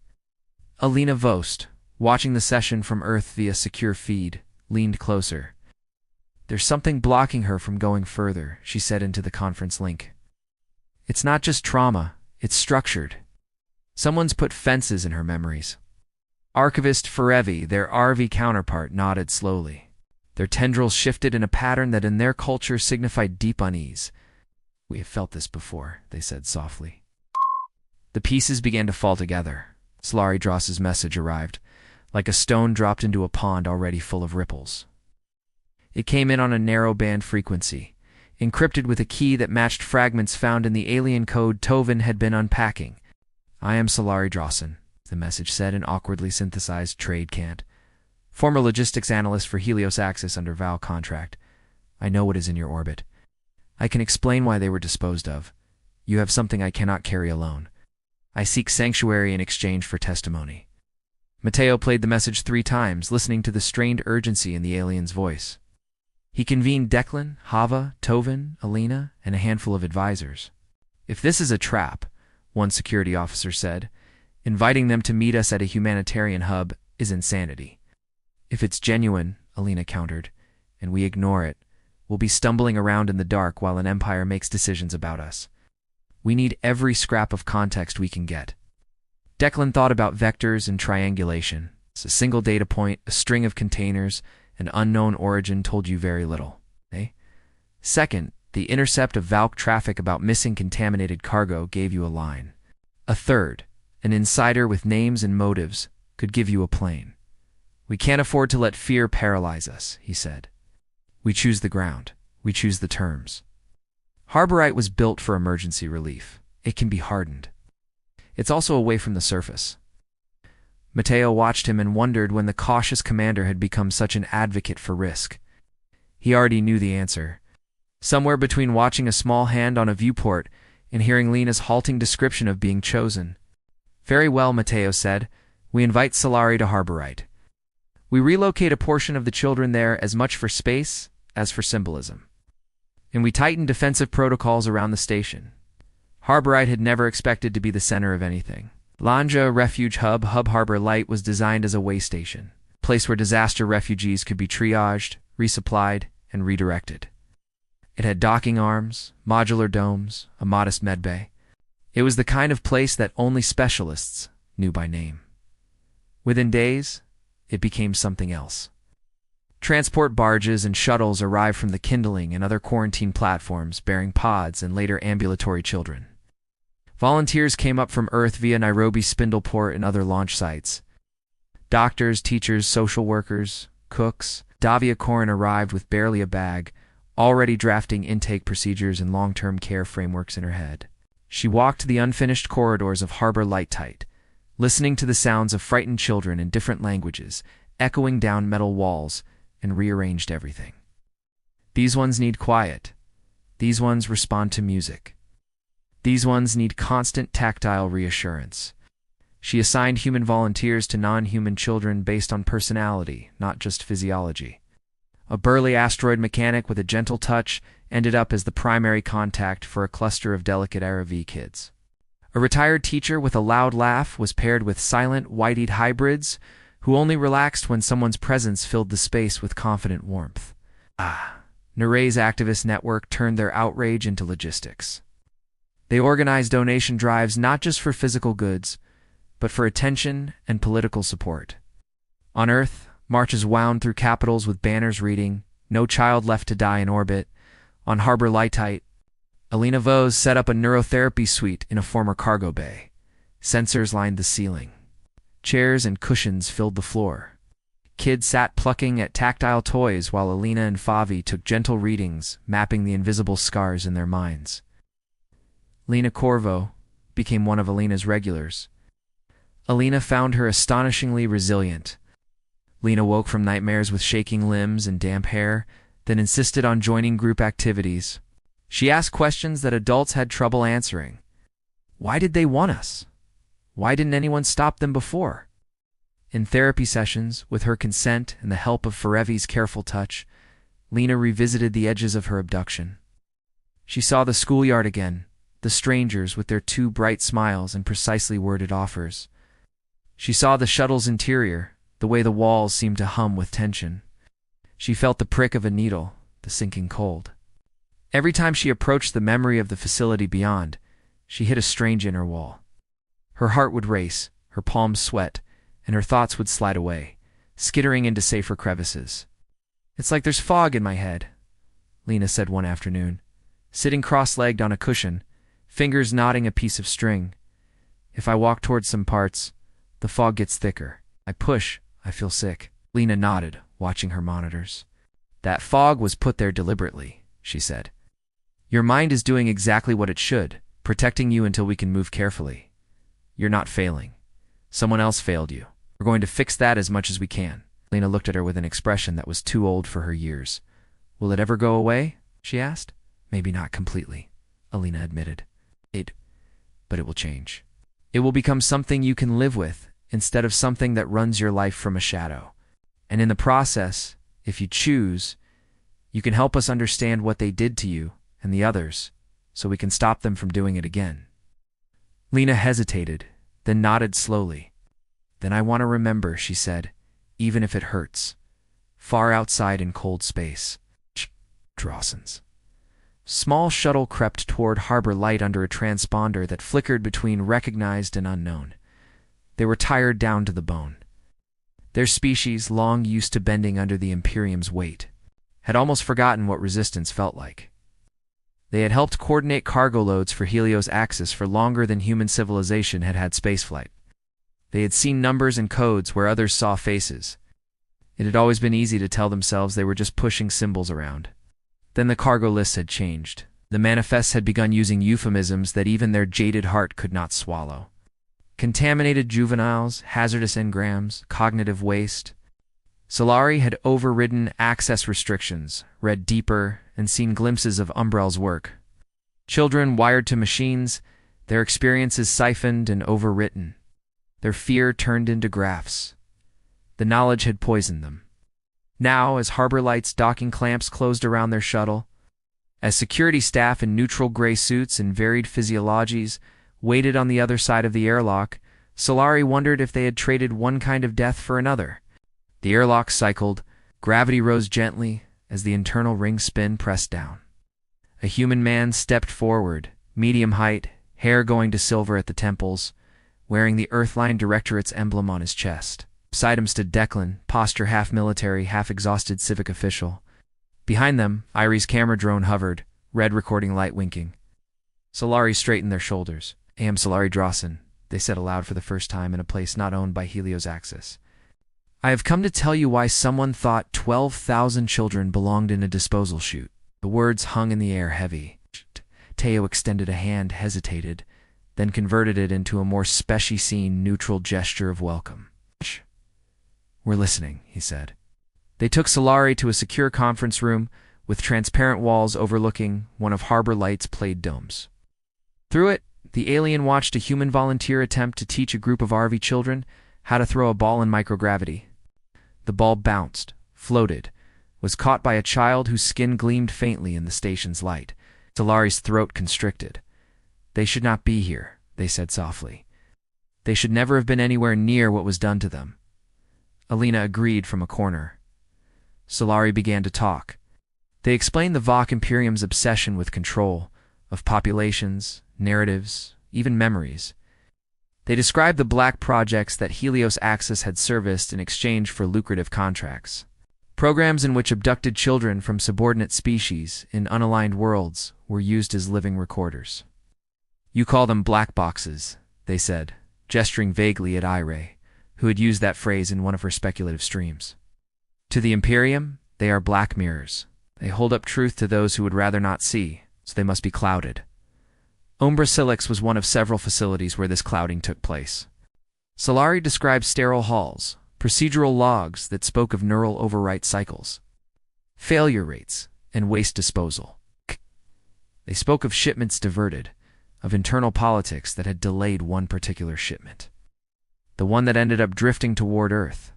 Speaker 1: Alina Vost, watching the session from Earth via secure feed, leaned closer. "There's something blocking her from going further," she said into the conference link. "It's not just trauma, it's structured. Someone's put fences in her memories." Archivist Ferevi, their RV counterpart, nodded slowly. Their tendrils shifted in a pattern that in their culture signified deep unease. "We have felt this before," they said softly. The pieces began to fall together. Solari Dross's message arrived, like a stone dropped into a pond already full of ripples. It came in on a narrow band frequency, encrypted with a key that matched fragments found in the alien code Tovin had been unpacking. "I am Solari Drossin," the message said in awkwardly synthesized trade cant. "Former logistics analyst for Helios Axis under Val contract. I know what is in your orbit. I can explain why they were disposed of. You have something I cannot carry alone. I seek sanctuary in exchange for testimony." Mateo played the message 3 times, listening to the strained urgency in the alien's voice. He convened Declan, Hava, Tovin, Alina, and a handful of advisors. "If this is a trap," one security officer said, "inviting them to meet us at a humanitarian hub is insanity." "If it's genuine," Alina countered, "and we ignore it, we'll be stumbling around in the dark while an empire makes decisions about us. We need every scrap of context we can get." Declan thought about vectors and triangulation. A single data point, a string of containers, an unknown origin told you very little. Second, the intercept of Valk traffic about missing contaminated cargo gave you a line. A third, an insider with names and motives, could give you a plane. "We can't afford to let fear paralyze us," he said. "We choose the ground. We choose the terms." Harborite was built for emergency relief. It can be hardened. It's also away from the surface. Mateo watched him and wondered when the cautious commander had become such an advocate for risk. He already knew the answer. Somewhere between watching a small hand on a viewport and hearing Lena's halting description of being chosen. "Very well," Mateo said. "We invite Solari to Harborite. We relocate a portion of the children there as much for space as for symbolism. And we tighten defensive protocols around the station." Harborite had never expected to be the center of anything. Lanja Refuge Hub Harbor Light was designed as a way station, a place where disaster refugees could be triaged, resupplied, and redirected. It had docking arms, modular domes, a modest medbay. It was the kind of place that only specialists knew by name. Within days, it became something else. Transport barges and shuttles arrived from the Kindling and other quarantine platforms bearing pods and later ambulatory children. Volunteers came up from Earth via Nairobi Spindleport and other launch sites. Doctors, teachers, social workers, cooks. Davia Corin arrived with barely a bag, already drafting intake procedures and long-term care frameworks in her head. She walked the unfinished corridors of Harbor Light Tight, listening to the sounds of frightened children in different languages, echoing down metal walls, and rearranged everything. These ones need quiet. These ones respond to music. These ones need constant tactile reassurance. She assigned human volunteers to non-human children based on personality, not just physiology. A burly asteroid mechanic with a gentle touch ended up as the primary contact for a cluster of delicate RV kids. A retired teacher with a loud laugh was paired with silent, white-eyed hybrids who only relaxed when someone's presence filled the space with confident warmth. Neray's activist network turned their outrage into logistics. They organized donation drives not just for physical goods, but for attention and political support. On Earth, marches wound through capitals with banners reading, "No child left to die in orbit." On Harbor Lightite, Alina Vose set up a neurotherapy suite in a former cargo bay. Sensors lined the ceiling. Chairs and cushions filled the floor. Kids sat plucking at tactile toys while Alina and Favi took gentle readings, mapping the invisible scars in their minds. Lena Corvo became one of Alina's regulars. Alina found her astonishingly resilient. Lena woke from nightmares with shaking limbs and damp hair, then insisted on joining group activities. She asked questions that adults had trouble answering. Why did they want us? Why didn't anyone stop them before? In therapy sessions, with her consent and the help of Ferevi's careful touch, Lena revisited the edges of her abduction. She saw the schoolyard again, the strangers with their 2 bright smiles and precisely worded offers. She saw the shuttle's interior, the way the walls seemed to hum with tension. She felt the prick of a needle, the sinking cold. Every time she approached the memory of the facility beyond, she hit a strange inner wall. Her heart would race, her palms sweat, and her thoughts would slide away, skittering into safer crevices. "It's like there's fog in my head," Lena said one afternoon, sitting cross-legged on a cushion, fingers knotting a piece of string. "If I walk towards some parts, the fog gets thicker. I push, I feel sick." Lena nodded, watching her monitors. "That fog was put there deliberately," she said. "Your mind is doing exactly what it should, protecting you until we can move carefully. You're not failing. Someone else failed you. We're going to fix that as much as we can." Lena looked at her with an expression that was too old for her years. "Will it ever go away?" she asked. "Maybe not completely," Alina admitted. But it will change. It will become something you can live with, instead of something that runs your life from a shadow. And in the process, if you choose, you can help us understand what they did to you and the others, so we can stop them from doing it again. Lena hesitated, then nodded slowly. Then I want to remember, she said, even if it hurts. Far outside in cold space. Drawsons. Small shuttle crept toward Harbor Light under a transponder that flickered between recognized and unknown. They were tired down to the bone. Their species, long used to bending under the Imperium's weight, had almost forgotten what resistance felt like. They had helped coordinate cargo loads for Helios Axis for longer than human civilization had had spaceflight. They had seen numbers and codes where others saw faces. It had always been easy to tell themselves they were just pushing symbols around. Then the cargo lists had changed. The manifests had begun using euphemisms that even their jaded heart could not swallow. Contaminated juveniles, hazardous engrams, cognitive waste. Solari had overridden access restrictions, read deeper, and seen glimpses of Umbrel's work. Children wired to machines, their experiences siphoned and overwritten. Their fear turned into graphs. The knowledge had poisoned them. Now, as Harbor Light's docking clamps closed around their shuttle, as security staff in neutral gray suits and varied physiologies waited on the other side of the airlock, Solari wondered if they had traded one kind of death for another. The airlock cycled, gravity rose gently as the internal ring spin pressed down. A human man stepped forward, medium height, hair going to silver at the temples, wearing the Earthline Directorate's emblem on his chest. Beside him stood Declan, posture half military, half exhausted civic official. Behind them, Irie's camera drone hovered, red recording light winking. Solari straightened their shoulders. "I am Solari Drawson," they said aloud for the first time in a place not owned by Helios Axis. "I have come to tell you why someone thought 12,000 children belonged in a disposal chute." The words hung in the air heavy. Teo extended a hand, hesitated, then converted it into a more specie-seen, neutral gesture of welcome. "We're listening," he said. They took Solari to a secure conference room with transparent walls overlooking one of Harbor Light's played domes. Through it, the alien watched a human volunteer attempt to teach a group of RV children how to throw a ball in microgravity. The ball bounced, floated, was caught by a child whose skin gleamed faintly in the station's light. Solari's throat constricted. "They should not be here," they said softly. "They should never have been anywhere near what was done to them." Alina agreed from a corner. Solari began to talk. They explained the Vok Imperium's obsession with control, of populations, narratives, even memories. They described the black projects that Helios Axis had serviced in exchange for lucrative contracts. Programs in which abducted children from subordinate species in unaligned worlds were used as living recorders. "You call them black boxes," they said, gesturing vaguely at Irie, who had used that phrase in one of her speculative streams. "To the Imperium, they are black mirrors. They hold up truth to those who would rather not see, so they must be clouded." Umbra Silix was one of several facilities where this clouding took place. Solari described sterile halls, procedural logs that spoke of neural overwrite cycles, failure rates, and waste disposal. They spoke of shipments diverted, of internal politics that had delayed one particular shipment, the one that ended up drifting toward Earth.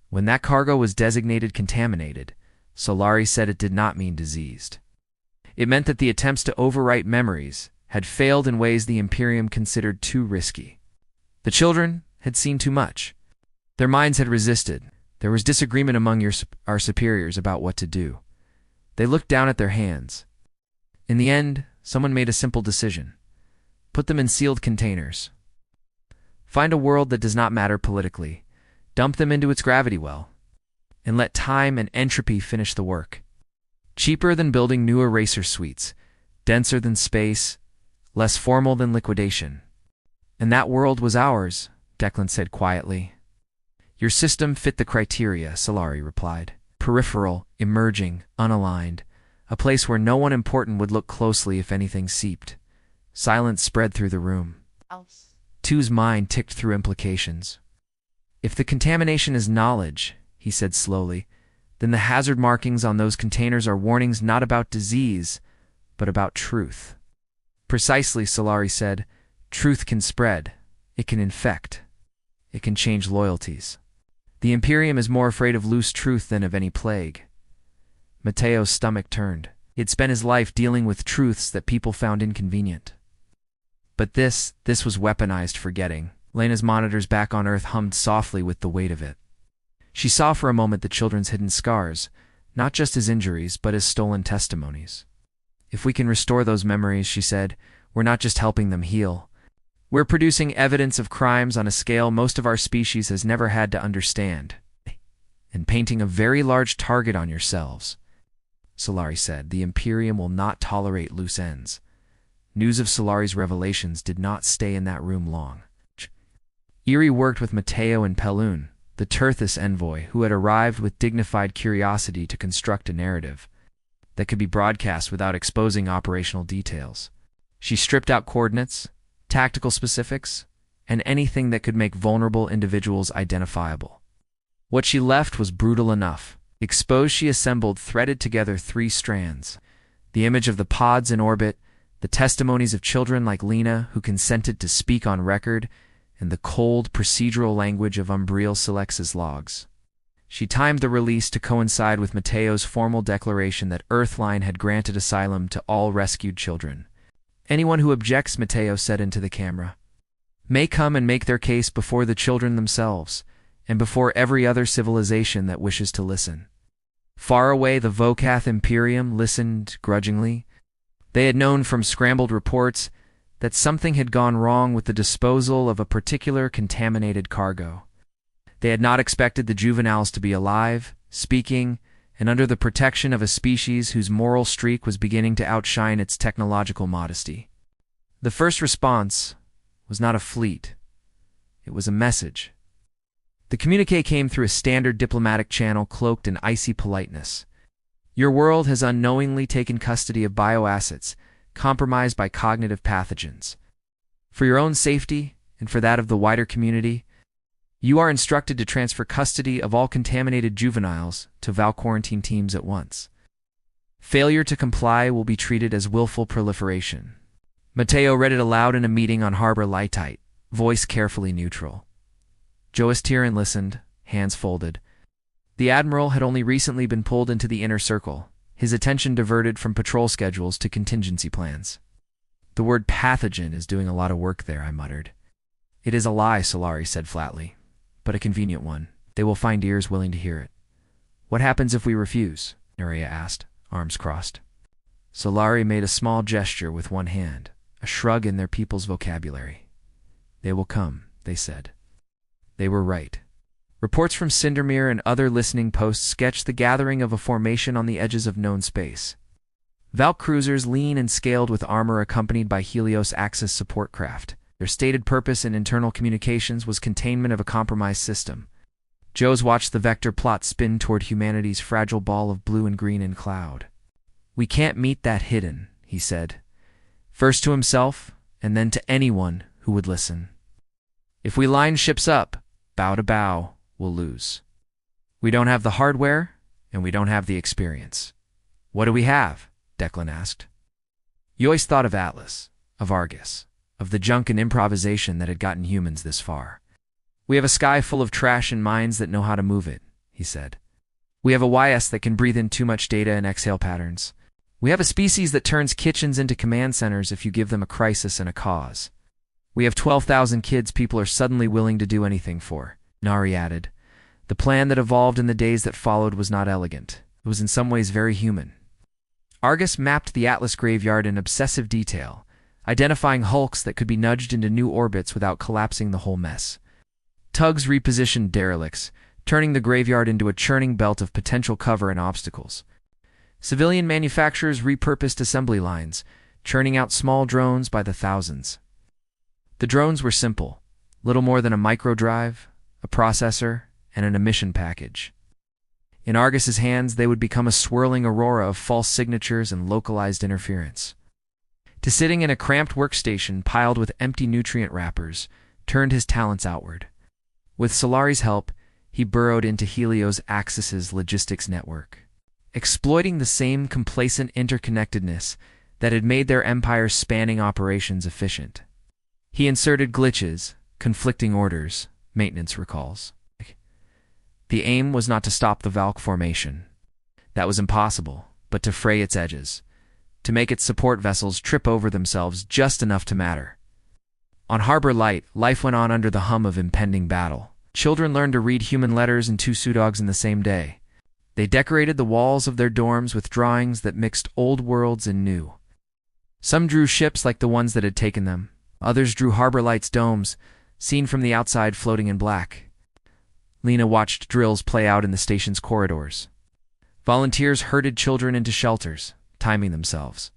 Speaker 1: When that cargo was designated contaminated, Solari said it did not mean diseased. It meant that the attempts to overwrite memories had failed in ways the Imperium considered too risky. The children had seen too much. Their minds had resisted. There was disagreement among our superiors about what to do. They looked down at their hands. In the end, someone made a simple decision. Put them in sealed containers. Find a world that does not matter politically. Dump them into its gravity well. And let time and entropy finish the work. Cheaper than building new eraser suites. Denser than space. Less formal than liquidation. And that world was ours, Declan said quietly. Your system fit the criteria, Solari replied. Peripheral, emerging, unaligned. A place where no one important would look closely if anything seeped. Silence spread through the room. Tu's mind ticked through implications. If the contamination is knowledge, he said slowly, then the hazard markings on those containers are warnings not about disease, but about truth. Precisely, Solari said. Truth can spread. It can infect. it can change loyalties. The Imperium is more afraid of loose truth than of any plague. Mateo's stomach turned. He had spent his life dealing with truths that people found inconvenient. But this was weaponized forgetting. Lena's monitors back on Earth hummed softly with the weight of it. She saw for a moment the children's hidden scars, not just as injuries, but as stolen testimonies. If we can restore those memories, she said, we're not just helping them heal. We're producing evidence of crimes on a scale most of our species has never had to understand, and painting a very large target on yourselves. Solari said, the Imperium will not tolerate loose ends. News of Solari's revelations did not stay in that room long. Eerie worked with Mateo and Pelun, the Terthus envoy, who had arrived with dignified curiosity to construct a narrative that could be broadcast without exposing operational details. She stripped out coordinates, tactical specifics, and anything that could make vulnerable individuals identifiable. What she left was brutal enough. Exposed, she assembled, threaded together 3 strands. The image of the pods in orbit, the testimonies of children like Lena who consented to speak on record, and the cold procedural language of Umbriel Selex's logs. She timed the release to coincide with Mateo's formal declaration that Earthline had granted asylum to all rescued children. Anyone who objects, Mateo said into the camera, may come and make their case before the children themselves, and before every other civilization that wishes to listen. Far away, the Vocath Imperium listened grudgingly. They had known from scrambled reports that something had gone wrong with the disposal of a particular contaminated cargo. They had not expected the juveniles to be alive, speaking, and under the protection of a species whose moral streak was beginning to outshine its technological modesty. The first response was not a fleet. It was a message. The communique came through a standard diplomatic channel cloaked in icy politeness. Your world has unknowingly taken custody of bioassets, compromised by cognitive pathogens. For your own safety, and for that of the wider community, you are instructed to transfer custody of all contaminated juveniles to Val quarantine teams at once. Failure to comply will be treated as willful proliferation. Mateo read it aloud in a meeting on Harbor Lightite, voice carefully neutral. Joas Tyrion listened, hands folded. The Admiral had only recently been pulled into the inner circle, his attention diverted from patrol schedules to contingency plans. The word pathogen is doing a lot of work there, I muttered. It is a lie, Solari said flatly, but a convenient one. They will find ears willing to hear it. What happens if we refuse? Nuria asked, arms crossed. Solari made a small gesture with one hand, a shrug in their people's vocabulary. They will come, they said. They were right. Reports from Cindermere and other listening posts sketched the gathering of a formation on the edges of known space. Val cruisers lean and scaled with armor accompanied by Helios Axis support craft. Their stated purpose in internal communications was containment of a compromised system. Joes watched the vector plot spin toward humanity's fragile ball of blue and green in cloud. We can't meet that hidden, he said. First to himself, and then to anyone who would listen. If we line ships up, bow to bow, we'll lose. We don't have the hardware, and we don't have the experience. What do we have? Declan asked. Joyce thought of Atlas, of Argus, of the junk and improvisation that had gotten humans this far. We have a sky full of trash and minds that know how to move it, he said. We have a YS that can breathe in too much data and exhale patterns. We have a species that turns kitchens into command centers if you give them a crisis and a cause. We have 12,000 kids people are suddenly willing to do anything for, Nari added. The plan that evolved in the days that followed was not elegant. It was in some ways very human. Argus mapped the Atlas graveyard in obsessive detail, identifying hulks that could be nudged into new orbits without collapsing the whole mess. Tugs repositioned derelicts, turning the graveyard into a churning belt of potential cover and obstacles. Civilian manufacturers repurposed assembly lines, churning out small drones by the thousands. The drones were simple, little more than a microdrive, a processor, and an emission package. In Argus's hands, they would become a swirling aurora of false signatures and localized interference. To sitting in a cramped workstation piled with empty nutrient wrappers, turned his talents outward. With Solari's help, he burrowed into Helios Axis's logistics network, exploiting the same complacent interconnectedness that had made their empire's spanning operations efficient. He inserted glitches, conflicting orders, maintenance recalls. The aim was not to stop the Valk formation. That was impossible, but to fray its edges, to make its support vessels trip over themselves just enough to matter. On Harbor Light, life went on under the hum of impending battle. Children learned to read human letters and 2 pseudogs in the same day. They decorated the walls of their dorms with drawings that mixed old worlds and new. Some drew ships like the ones that had taken them. Others drew Harbor Light's domes, seen from the outside floating in black. Lena watched drills play out in the station's corridors. Volunteers herded children into shelters, timing themselves.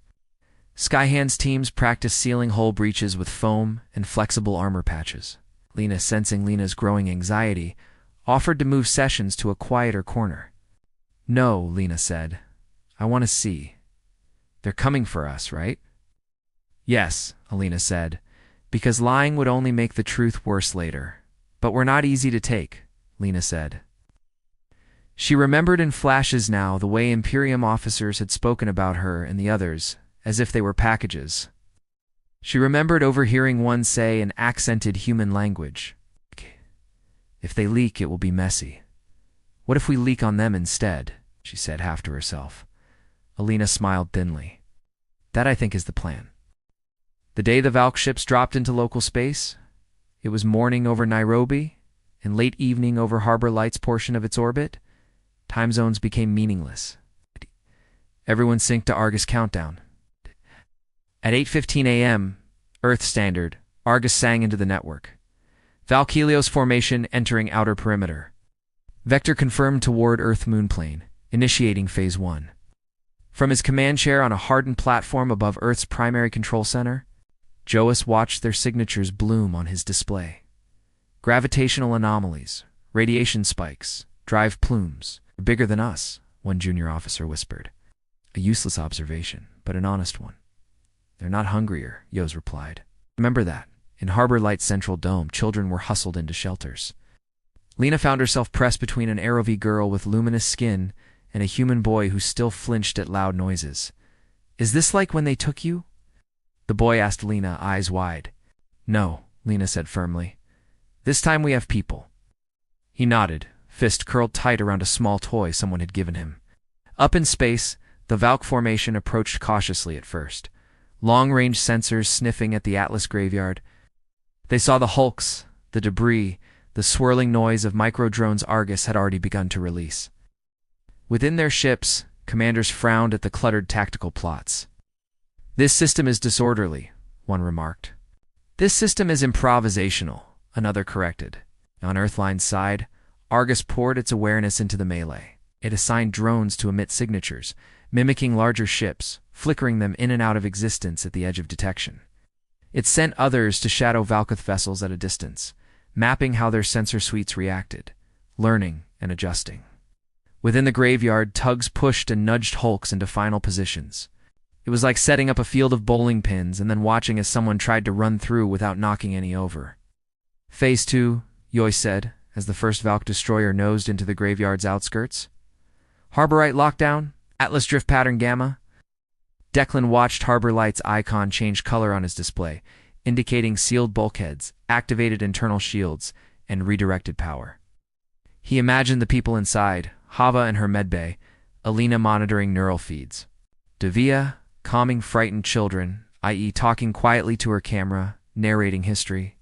Speaker 1: Skyhands teams practiced sealing hull breaches with foam and flexible armor patches. Lena, sensing Lena's growing anxiety, offered to move sessions to a quieter corner. "No," Lena said. "I want to see. They're coming for us, right?" "Yes," Alina said, "because lying would only make the truth worse later. But we're not easy to take," Lena said. She remembered in flashes now the way Imperium officers had spoken about her and the others, as if they were packages. She remembered overhearing one say in accented human language, "If they leak, it will be messy. What if we leak on them instead?" she said half to herself. Alina smiled thinly. "That, I think, is the plan." The day the Valk ships dropped into local space, it was morning over Nairobi and late evening over Harbor Light's portion of its orbit. Time zones became meaningless. Everyone synced to Argus countdown. At 8:15 a.m., Earth Standard, Argus sang into the network. Valk Helios formation entering outer perimeter. Vector confirmed toward Earth-Moon plane, initiating Phase 1. From his command chair on a hardened platform above Earth's primary control center, Joas watched their signatures bloom on his display. Gravitational anomalies, radiation spikes, drive plumes, bigger than us, one junior officer whispered. A useless observation, but an honest one. "They're not hungrier," Yos replied. "Remember that. In Harbor Light's central dome, children were hustled into shelters." Lena found herself pressed between an Aerovie girl with luminous skin and a human boy who still flinched at loud noises. "Is this like when they took you?" The boy asked Lena, eyes wide. "No," Lena said firmly. "This time we have people." He nodded, fist curled tight around a small toy someone had given him. Up in space, the Valk formation approached cautiously at first, long-range sensors sniffing at the Atlas graveyard. They saw the hulks, the debris, the swirling noise of micro-drones Argus had already begun to release. Within their ships, commanders frowned at the cluttered tactical plots. "This system is disorderly," one remarked. "This system is improvisational," another corrected. On Earthline's side, Argus poured its awareness into the melee. It assigned drones to emit signatures, mimicking larger ships, flickering them in and out of existence at the edge of detection. It sent others to shadow Valkith vessels at a distance, mapping how their sensor suites reacted, learning and adjusting. Within the graveyard, tugs pushed and nudged hulks into final positions. It was like setting up a field of bowling pins and then watching as someone tried to run through without knocking any over. "Phase 2, Yoy said, as the first Valk destroyer nosed into the graveyard's outskirts. "Harborite lockdown, Atlas drift pattern gamma." Declan watched Harbor Light's icon change color on his display, indicating sealed bulkheads, activated internal shields, and redirected power. He imagined the people inside, Hava and her medbay, Alina monitoring neural feeds. Davia, calming frightened children, i.e. talking quietly to her camera, narrating history.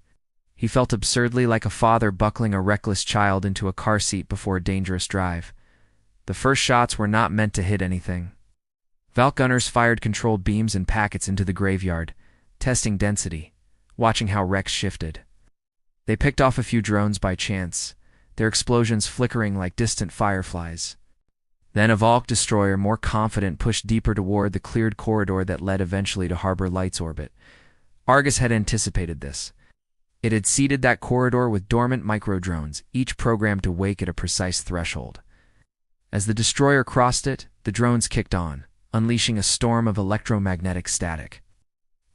Speaker 1: He felt absurdly like a father buckling a reckless child into a car seat before a dangerous drive. The first shots were not meant to hit anything. Valk gunners fired controlled beams and packets into the graveyard, testing density, watching how wrecks shifted. They picked off a few drones by chance, their explosions flickering like distant fireflies. Then a Valk destroyer, more confident, pushed deeper toward the cleared corridor that led eventually to Harbor Light's orbit. Argus had anticipated this. It had seeded that corridor with dormant microdrones, each programmed to wake at a precise threshold. As the destroyer crossed it, the drones kicked on, unleashing a storm of electromagnetic static.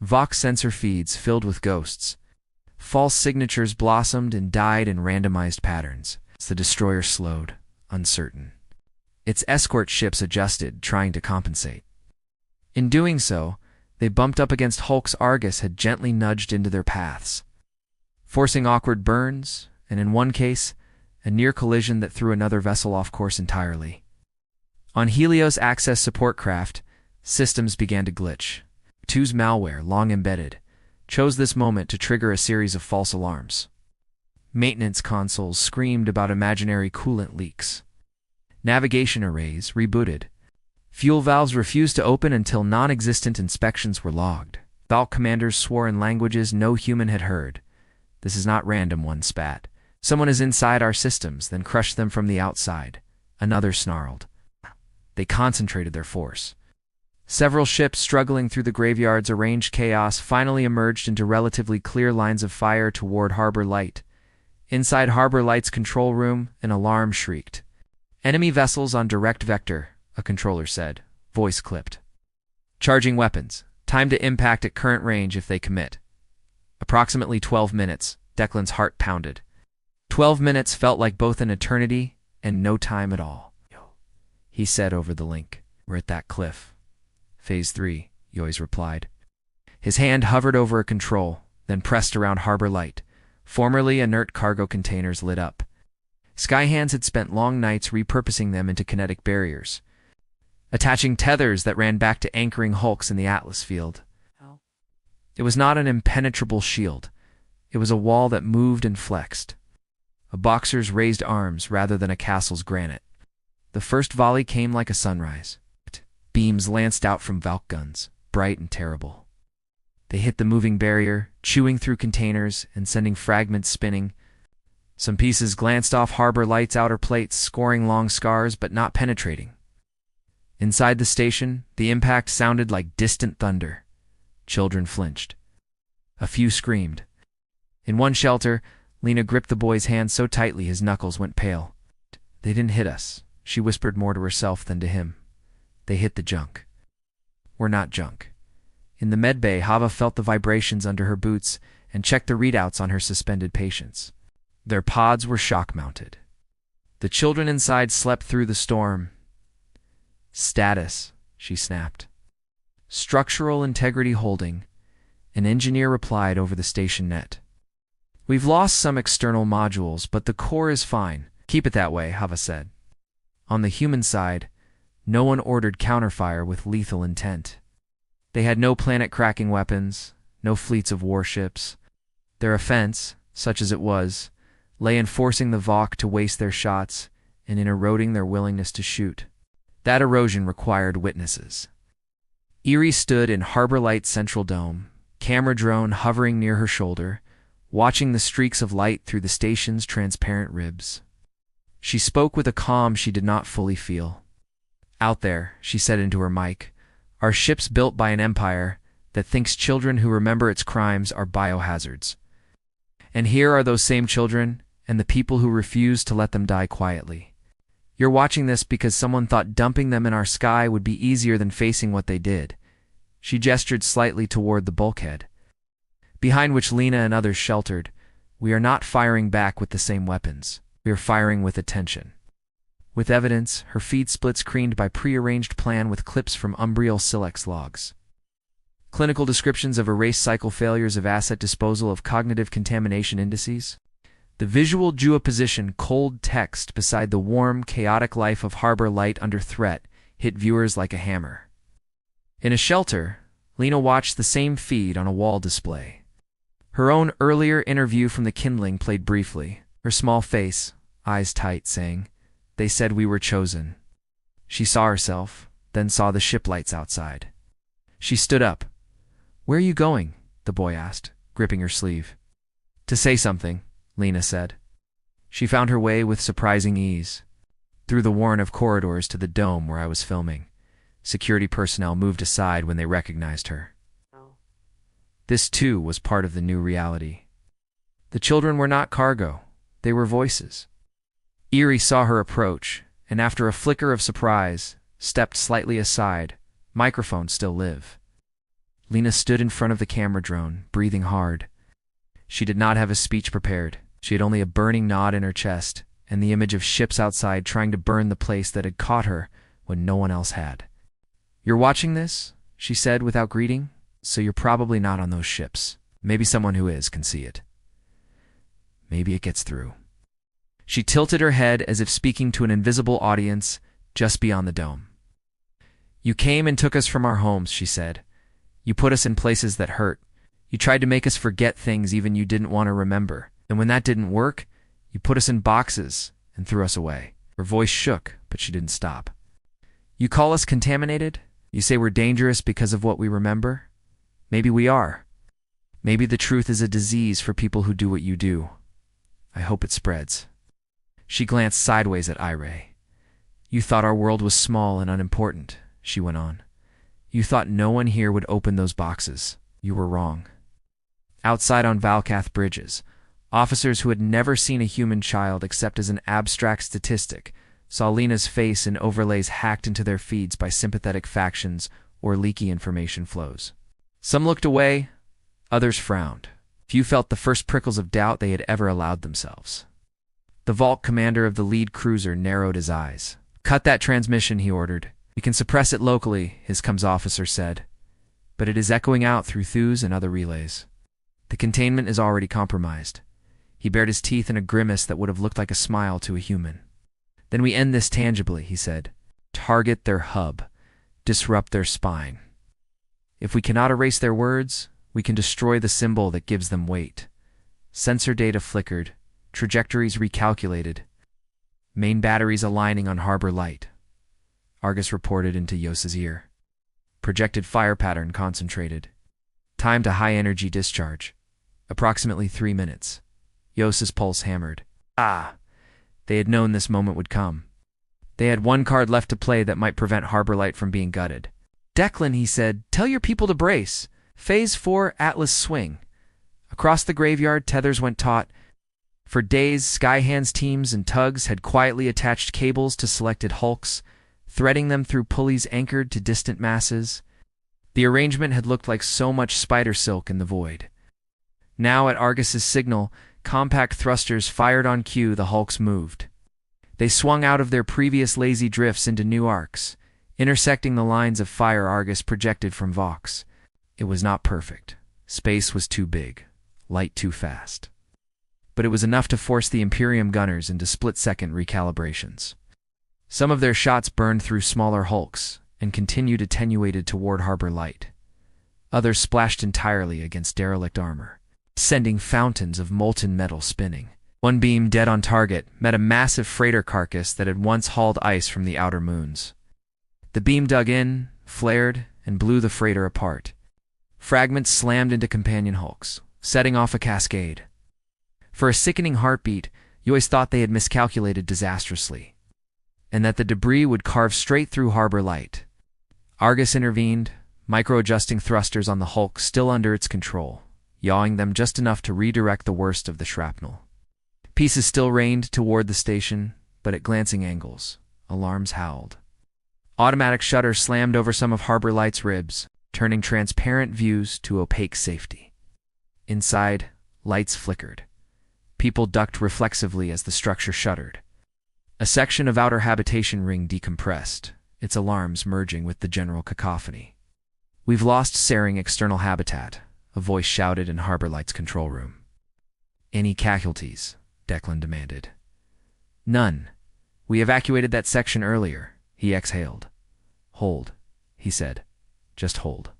Speaker 1: Vox sensor feeds filled with ghosts. False signatures blossomed and died in randomized patterns as the destroyer slowed, uncertain. Its escort ships adjusted, trying to compensate. In doing so, they bumped up against hulks Argus had gently nudged into their paths, forcing awkward burns and in one case, a near collision that threw another vessel off course entirely. On Helios Access Support Craft, systems began to glitch. Two's malware, long embedded, chose this moment to trigger a series of false alarms. Maintenance consoles screamed about imaginary coolant leaks. Navigation arrays rebooted. Fuel valves refused to open until non-existent inspections were logged. Vault commanders swore in languages no human had heard. "This is not random," one spat. "Someone is inside our systems, then crushed them from the outside." Another snarled. They concentrated their force. Several ships struggling through the graveyard's arranged chaos finally emerged into relatively clear lines of fire toward Harbor Light. Inside Harbor Light's control room, an alarm shrieked. "Enemy vessels on direct vector," a controller said, voice clipped. "Charging weapons. Time to impact at current range if they commit." Approximately 12 minutes, Declan's heart pounded. 12 minutes felt like both an eternity and no time at all. He said over the link, "We're at that cliff." "Phase 3, Yoyes replied. His hand hovered over a control, then pressed around Harbor Light. Formerly inert cargo containers lit up. Skyhands had spent long nights repurposing them into kinetic barriers, attaching tethers that ran back to anchoring hulks in the Atlas field. It was not an impenetrable shield. It was a wall that moved and flexed. A boxer's raised arms rather than a castle's granite. The first volley came like a sunrise. Beams lanced out from Valk guns, bright and terrible. They hit the moving barrier, chewing through containers and sending fragments spinning. Some pieces glanced off Harbor Light's outer plates, scoring long scars but not penetrating. Inside the station, the impact sounded like distant thunder. Children flinched. A few screamed. In one shelter, Lena gripped the boy's hand so tightly his knuckles went pale. "They didn't hit us," she whispered more to herself than to him. "They hit the junk." "We're not junk." In the medbay, Hava felt the vibrations under her boots and checked the readouts on her suspended patients. Their pods were shock-mounted. The children inside slept through the storm. "Status," she snapped. "Structural integrity holding," an engineer replied over the station net. "We've lost some external modules, but the core is fine. Keep it that way," Hava said. On the human side, no one ordered counterfire with lethal intent. They had no planet-cracking weapons, no fleets of warships. Their offense, such as it was, lay in forcing the Vok to waste their shots and in eroding their willingness to shoot. That erosion required witnesses. Eerie stood in Harbor Light's central dome, camera drone hovering near her shoulder, watching the streaks of light through the station's transparent ribs. She spoke with a calm she did not fully feel. "Out there," she said into her mic, "are ships built by an empire that thinks children who remember its crimes are biohazards. And here are those same children and the people who refuse to let them die quietly. You're watching this because someone thought dumping them in our sky would be easier than facing what they did." She gestured slightly toward the bulkhead, behind which Lena and others sheltered. "We are not firing back with the same weapons. We are firing with attention." With evidence, her feed split screened by pre-arranged plan with clips from Umbriel Silex logs. Clinical descriptions of erase cycle failures of asset disposal of cognitive contamination indices. The visual juxtaposition cold text beside the warm, chaotic life of Harbor Light under threat hit viewers like a hammer. In a shelter, Lena watched the same feed on a wall display. Her own earlier interview from the kindling played briefly, her small face, eyes tight, saying, "They said we were chosen." She saw herself, then saw the ship lights outside. She stood up. "Where are you going?" the boy asked, gripping her sleeve. "To say something," Lena said. She found her way with surprising ease. Through the warren of corridors to the dome where I was filming. Security personnel moved aside when they recognized her. This, too, was part of the new reality. The children were not cargo. They were voices. Eerie saw her approach, and after a flicker of surprise, stepped slightly aside, microphone still live. Lena stood in front of the camera drone, breathing hard. She did not have a speech prepared. She had only a burning knot in her chest, and the image of ships outside trying to burn the place that had caught her when no one else had. "You're watching this?" she said without greeting. "So you're probably not on those ships. Maybe someone who is can see it. Maybe it gets through." She tilted her head as if speaking to an invisible audience just beyond the dome. "You came and took us from our homes," she said. "You put us in places that hurt. You tried to make us forget things even you didn't want to remember. And when that didn't work, you put us in boxes and threw us away." Her voice shook, but she didn't stop. "You call us contaminated? You say we're dangerous because of what we remember? Maybe we are. Maybe the truth is a disease for people who do what you do. I hope it spreads." She glanced sideways at Iray. "You thought our world was small and unimportant," she went on. "You thought no one here would open those boxes. You were wrong." Outside on Valkath bridges, officers who had never seen a human child except as an abstract statistic saw Lena's face in overlays hacked into their feeds by sympathetic factions or leaky information flows. Some looked away, others frowned. Few felt the first prickles of doubt they had ever allowed themselves. The vault commander of the lead cruiser narrowed his eyes. "Cut that transmission," he ordered. "We can suppress it locally," his comms officer said. "But it is echoing out through Thews and other relays. The containment is already compromised." He bared his teeth in a grimace that would have looked like a smile to a human. "Then we end this tangibly," he said. "Target their hub. Disrupt their spine. If we cannot erase their words, we can destroy the symbol that gives them weight." Sensor data flickered, trajectories recalculated, main batteries aligning on Harbor Light. Argus reported into Yos's ear. Projected fire pattern concentrated. Time to high-energy discharge. Approximately 3 minutes. Yos's pulse hammered. Ah! They had known this moment would come. They had one card left to play that might prevent Harbor Light from being gutted. "Declan," he said, "tell your people to brace. Phase 4 Atlas swing." Across the graveyard, tethers went taut. For days, Skyhands teams and tugs had quietly attached cables to selected hulks, threading them through pulleys anchored to distant masses. The arrangement had looked like so much spider silk in the void. Now, at Argus's signal, compact thrusters fired on cue. The hulks moved. They swung out of their previous lazy drifts into new arcs, intersecting the lines of fire Argus projected from Vox. It was not perfect. Space was too big, light too fast. But it was enough to force the Imperium gunners into split-second recalibrations. Some of their shots burned through smaller hulks and continued attenuated toward Harbor Light. Others splashed entirely against derelict armor, sending fountains of molten metal spinning. One beam, dead on target, met a massive freighter carcass that had once hauled ice from the outer moons. The beam dug in, flared, and blew the freighter apart. Fragments slammed into companion hulks, setting off a cascade. For a sickening heartbeat, Yois thought they had miscalculated disastrously, and that the debris would carve straight through Harbor Light. Argus intervened, micro-adjusting thrusters on the hulk still under its control, yawing them just enough to redirect the worst of the shrapnel. Pieces still rained toward the station, but at glancing angles. Alarms howled. Automatic shutters slammed over some of Harbor Light's ribs, turning transparent views to opaque safety. Inside, lights flickered. People ducked reflexively as the structure shuttered. A section of outer habitation ring decompressed, its alarms merging with the general cacophony. "We've lost Saring external habitat," a voice shouted in Harbor Light's control room. "Any casualties?" Declan demanded. "None. We evacuated that section earlier," he exhaled. "Hold," he said. "Just hold."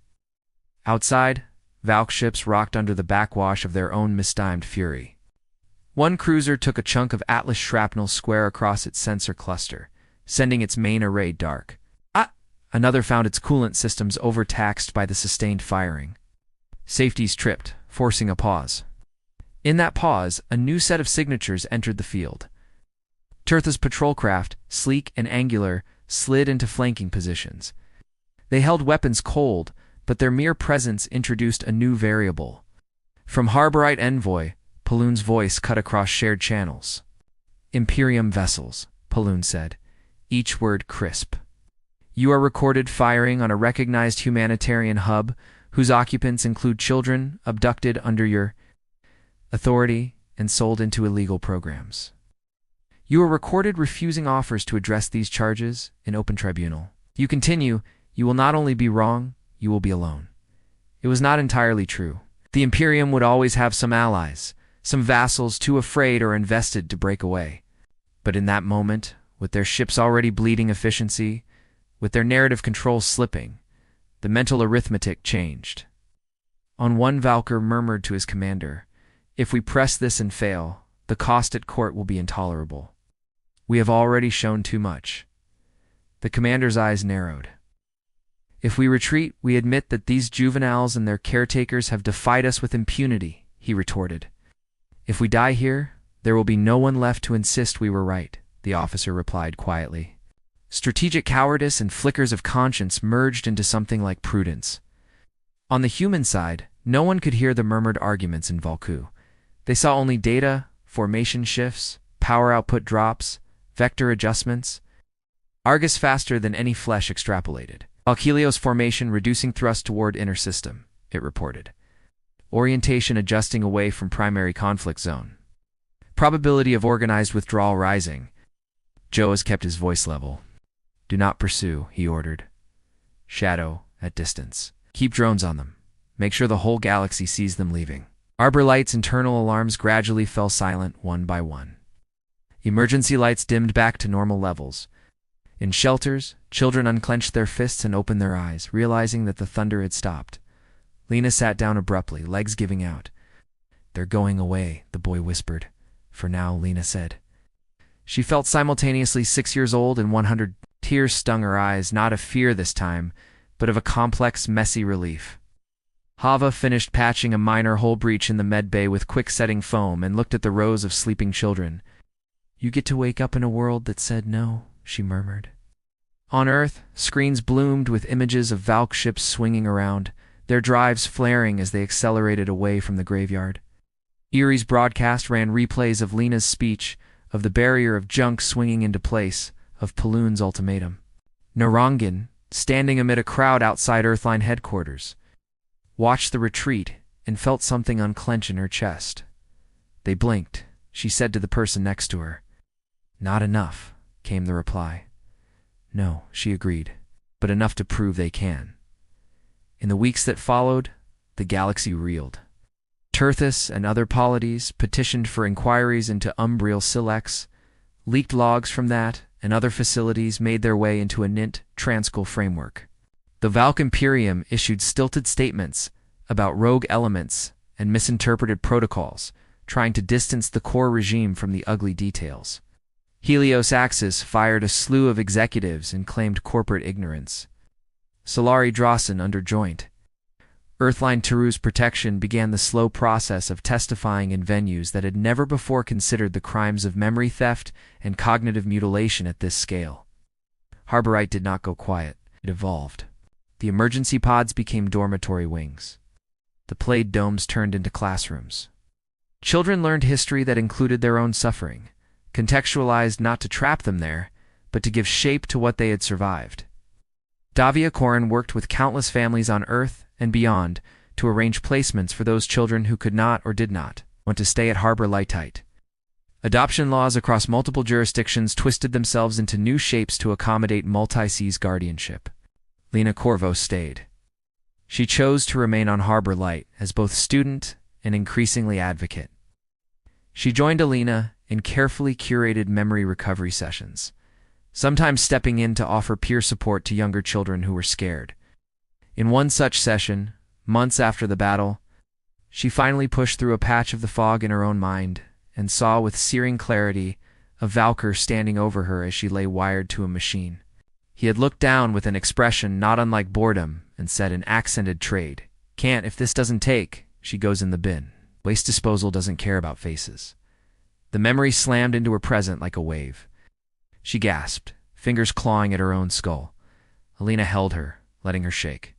Speaker 1: Outside, Valk ships rocked under the backwash of their own mistimed fury. One cruiser took a chunk of Atlas shrapnel square across its sensor cluster, sending its main array dark. Another found its coolant systems overtaxed by the sustained firing. Safeties tripped, forcing a pause. In that pause, a new set of signatures entered the field. Tirtha's patrol craft, sleek and angular, slid into flanking positions. They held weapons cold, but their mere presence introduced a new variable. From Harborite Envoy, Paloon's voice cut across shared channels. "Imperium vessels," Paloon said, each word crisp. "You are recorded firing on a recognized humanitarian hub whose occupants include children abducted under your authority and sold into illegal programs. You are recorded refusing offers to address these charges in open tribunal. If you continue, you will not only be wrong, you will be alone." It was not entirely true. The Imperium would always have some allies, some vassals too afraid or invested to break away. But in that moment, with their ships already bleeding efficiency, with their narrative controls slipping, the mental arithmetic changed. On one, Valkyr murmured to his commander, "If we press this and fail, the cost at court will be intolerable. We have already shown too much." The commander's eyes narrowed. "If we retreat, we admit that these juveniles and their caretakers have defied us with impunity," he retorted. "If we die here, there will be no one left to insist we were right," the officer replied quietly. Strategic cowardice and flickers of conscience merged into something like prudence. On the human side, no one could hear the murmured arguments in Valku. They saw only data, formation shifts, power output drops, vector adjustments. Argus faster than any flesh extrapolated. Alkelios formation reducing thrust toward inner system, it reported. Orientation adjusting away from primary conflict zone. Probability of organized withdrawal rising. Joe has kept his voice level. "Do not pursue," he ordered. "Shadow, at distance. Keep drones on them. Make sure the whole galaxy sees them leaving." Arbor Light's internal alarms gradually fell silent one by one. Emergency lights dimmed back to normal levels. In shelters, children unclenched their fists and opened their eyes, realizing that the thunder had stopped. Lena sat down abruptly, legs giving out. "They're going away," the boy whispered. "For now," Lena said. She felt simultaneously 6 years old and 100. Tears stung her eyes, not of fear this time, but of a complex, messy relief. Hava finished patching a minor hull breach in the med bay with quick-setting foam and looked at the rows of sleeping children. "You get to wake up in a world that said no," she murmured. On Earth, screens bloomed with images of Valk ships swinging around, their drives flaring as they accelerated away from the graveyard. Erie's broadcast ran replays of Lena's speech, of the barrier of junk swinging into place, of Paloon's ultimatum. Narangin, standing amid a crowd outside Earthline headquarters, watched the retreat and felt something unclench in her chest. "They blinked," she said to the person next to her. "Not enough," came the reply. "No," she agreed, "but enough to prove they can." In the weeks that followed, the galaxy reeled. Terthus and other polities petitioned for inquiries into Umbriel Silex. Leaked logs from that and other facilities made their way into a NINT Transcal framework. The Valk Imperium issued stilted statements about rogue elements and misinterpreted protocols, trying to distance the core regime from the ugly details. Helios Axis fired a slew of executives and claimed corporate ignorance. Solari Drossen under joint. Earthline Taru's protection began the slow process of testifying in venues that had never before considered the crimes of memory theft and cognitive mutilation at this scale. Harborite did not go quiet. It evolved. The emergency pods became dormitory wings. The played domes turned into classrooms. Children learned history that included their own suffering, contextualized not to trap them there, but to give shape to what they had survived. Davia Korin worked with countless families on Earth and beyond to arrange placements for those children who could not or did not want to stay at Harbor Lightite. Adoption laws across multiple jurisdictions twisted themselves into new shapes to accommodate multi-seas guardianship. Lena Corvo stayed. She chose to remain on Harbor Light as both student and increasingly advocate. She joined Alina in carefully curated memory recovery sessions, sometimes stepping in to offer peer support to younger children who were scared. In one such session, months after the battle, she finally pushed through a patch of the fog in her own mind and saw with searing clarity a Valkyr standing over her as she lay wired to a machine. He had looked down with an expression not unlike boredom and said in accented trade, "Can't if this doesn't take, she goes in the bin. Waste disposal doesn't care about faces." The memory slammed into her present like a wave. She gasped, fingers clawing at her own skull. Alina held her, letting her shake.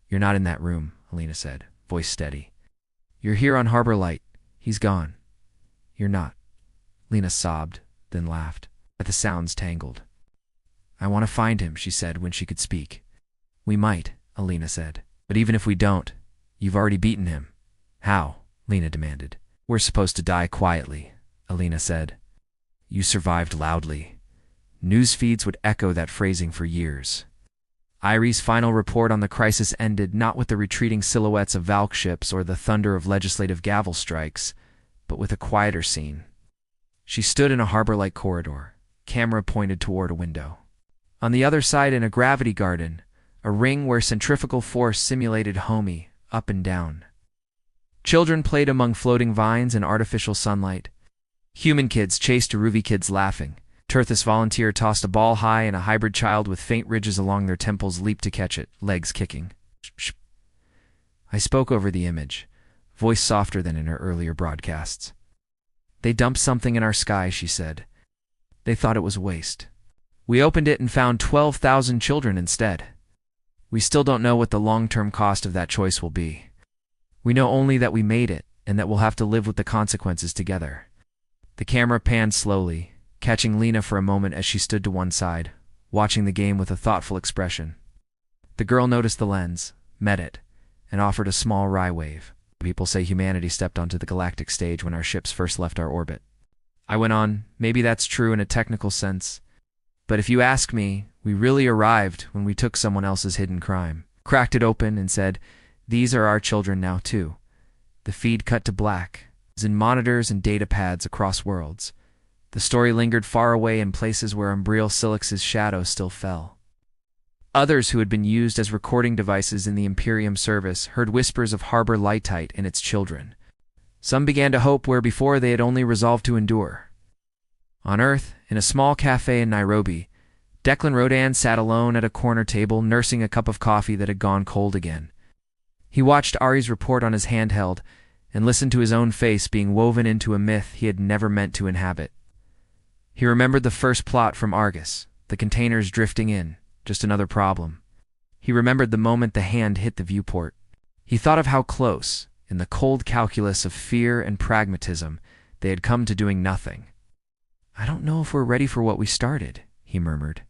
Speaker 1: "You're not in that room," Alina said, voice steady. "You're here on Harbor Light. He's gone. You're not." Lena sobbed, then laughed, but the sounds tangled. "I want to find him," she said when she could speak. "We might," Alina said. "But even if we don't, you've already beaten him." "How?" Lena demanded. "We're supposed to die quietly," Alina said. "You survived loudly." News feeds would echo that phrasing for years. Irie's final report on the crisis ended not with the retreating silhouettes of Valk ships or the thunder of legislative gavel strikes, but with a quieter scene. She stood in a harbor-like corridor, camera pointed toward a window. On the other side, in a gravity garden, a ring where centrifugal force simulated homey, up and down. Children played among floating vines and artificial sunlight. Human kids chased Eruvi kids laughing. Turthus volunteer tossed a ball high, and a hybrid child with faint ridges along their temples leaped to catch it, legs kicking. I spoke over the image, voice softer than in her earlier broadcasts. They dumped something in our sky, she said. They thought it was waste. We opened it and found 12,000 children instead. We still don't know what the long-term cost of that choice will be. We know only that we made it, and that we'll have to live with the consequences together. The camera panned slowly, catching Lena for a moment as she stood to one side, watching the game with a thoughtful expression. The girl noticed the lens, met it, and offered a small wry wave. People say humanity stepped onto the galactic stage when our ships first left our orbit. I went on, maybe that's true in a technical sense. But if you ask me, we really arrived when we took someone else's hidden crime, cracked it open, and said, these are our children now too. The feed cut to black, as in monitors and data pads across worlds. The story lingered far away in places where Umbriel Silix's shadow still fell. Others who had been used as recording devices in the Imperium service heard whispers of Harbor Lightite and its children. Some began to hope where before they had only resolved to endure. On Earth, in a small cafe in Nairobi, Declan Rodan sat alone at a corner table nursing a cup of coffee that had gone cold again. He watched Ari's report on his handheld and listened to his own face being woven into a myth he had never meant to inhabit. He remembered the first plot from Argus, the containers drifting in, just another problem. He remembered the moment the hand hit the viewport. He thought of how close, in the cold calculus of fear and pragmatism, they had come to doing nothing. I don't know if we're ready for what we started, he murmured.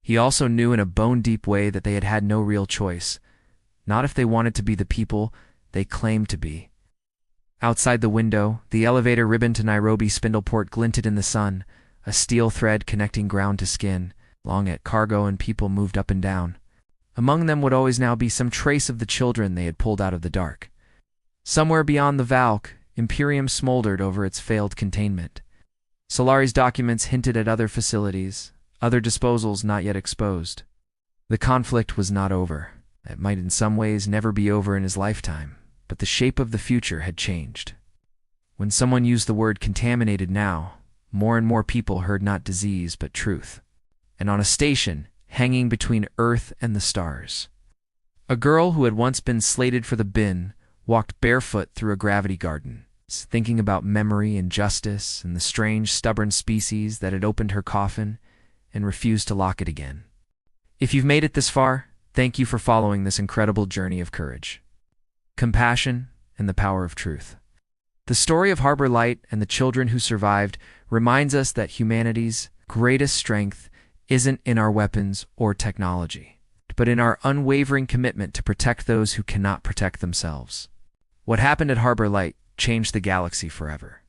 Speaker 1: He also knew in a bone-deep way that they had had no real choice, not if they wanted to be the people they claimed to be. Outside the window, the elevator ribbon to Nairobi Spindleport glinted in the sun, a steel thread connecting ground to skin. Long at cargo and people moved up and down. Among them would always now be some trace of the children they had pulled out of the dark. Somewhere beyond the Valk, Imperium smoldered over its failed containment. Solari's documents hinted at other facilities, other disposals not yet exposed. The conflict was not over. It might in some ways never be over in his lifetime, but the shape of the future had changed. When someone used the word contaminated now, more and more people heard not disease but truth. And on a station, hanging between Earth and the stars, a girl who had once been slated for the bin walked barefoot through a gravity garden, thinking about memory and justice and the strange, stubborn species that had opened her coffin and refused to lock it again. If you've made it this far, thank you for following this incredible journey of courage, compassion, and the power of truth. The story of Harbor Light and the children who survived reminds us that humanity's greatest strength isn't in our weapons or technology, but in our unwavering commitment to protect those who cannot protect themselves. What happened at Harbor Light changed the galaxy forever.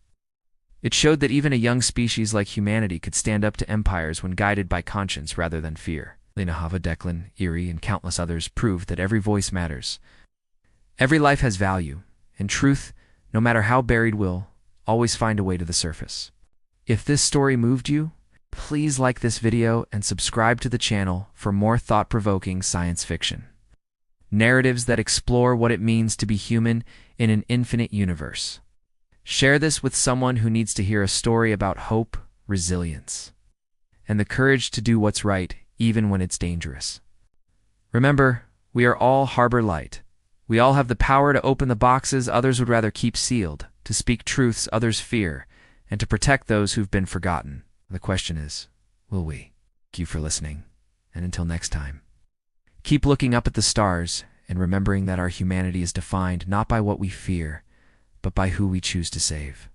Speaker 1: It showed that even a young species like humanity could stand up to empires when guided by conscience rather than fear. Lena Hava, Declan, Erie, and countless others proved that every voice matters. Every life has value, and truth, no matter how buried, will always find a way to the surface. If this story moved you, please like this video and subscribe to the channel for more thought-provoking science fiction. Narratives that explore what it means to be human in an infinite universe. Share this with someone who needs to hear a story about hope, resilience, and the courage to do what's right even when it's dangerous. Remember, we are all Harbor Light. We all have the power to open the boxes others would rather keep sealed, to speak truths others fear, and to protect those who've been forgotten. The question is, will we? Thank you for listening, and until next time. Keep looking up at the stars and remembering that our humanity is defined not by what we fear, but by who we choose to save.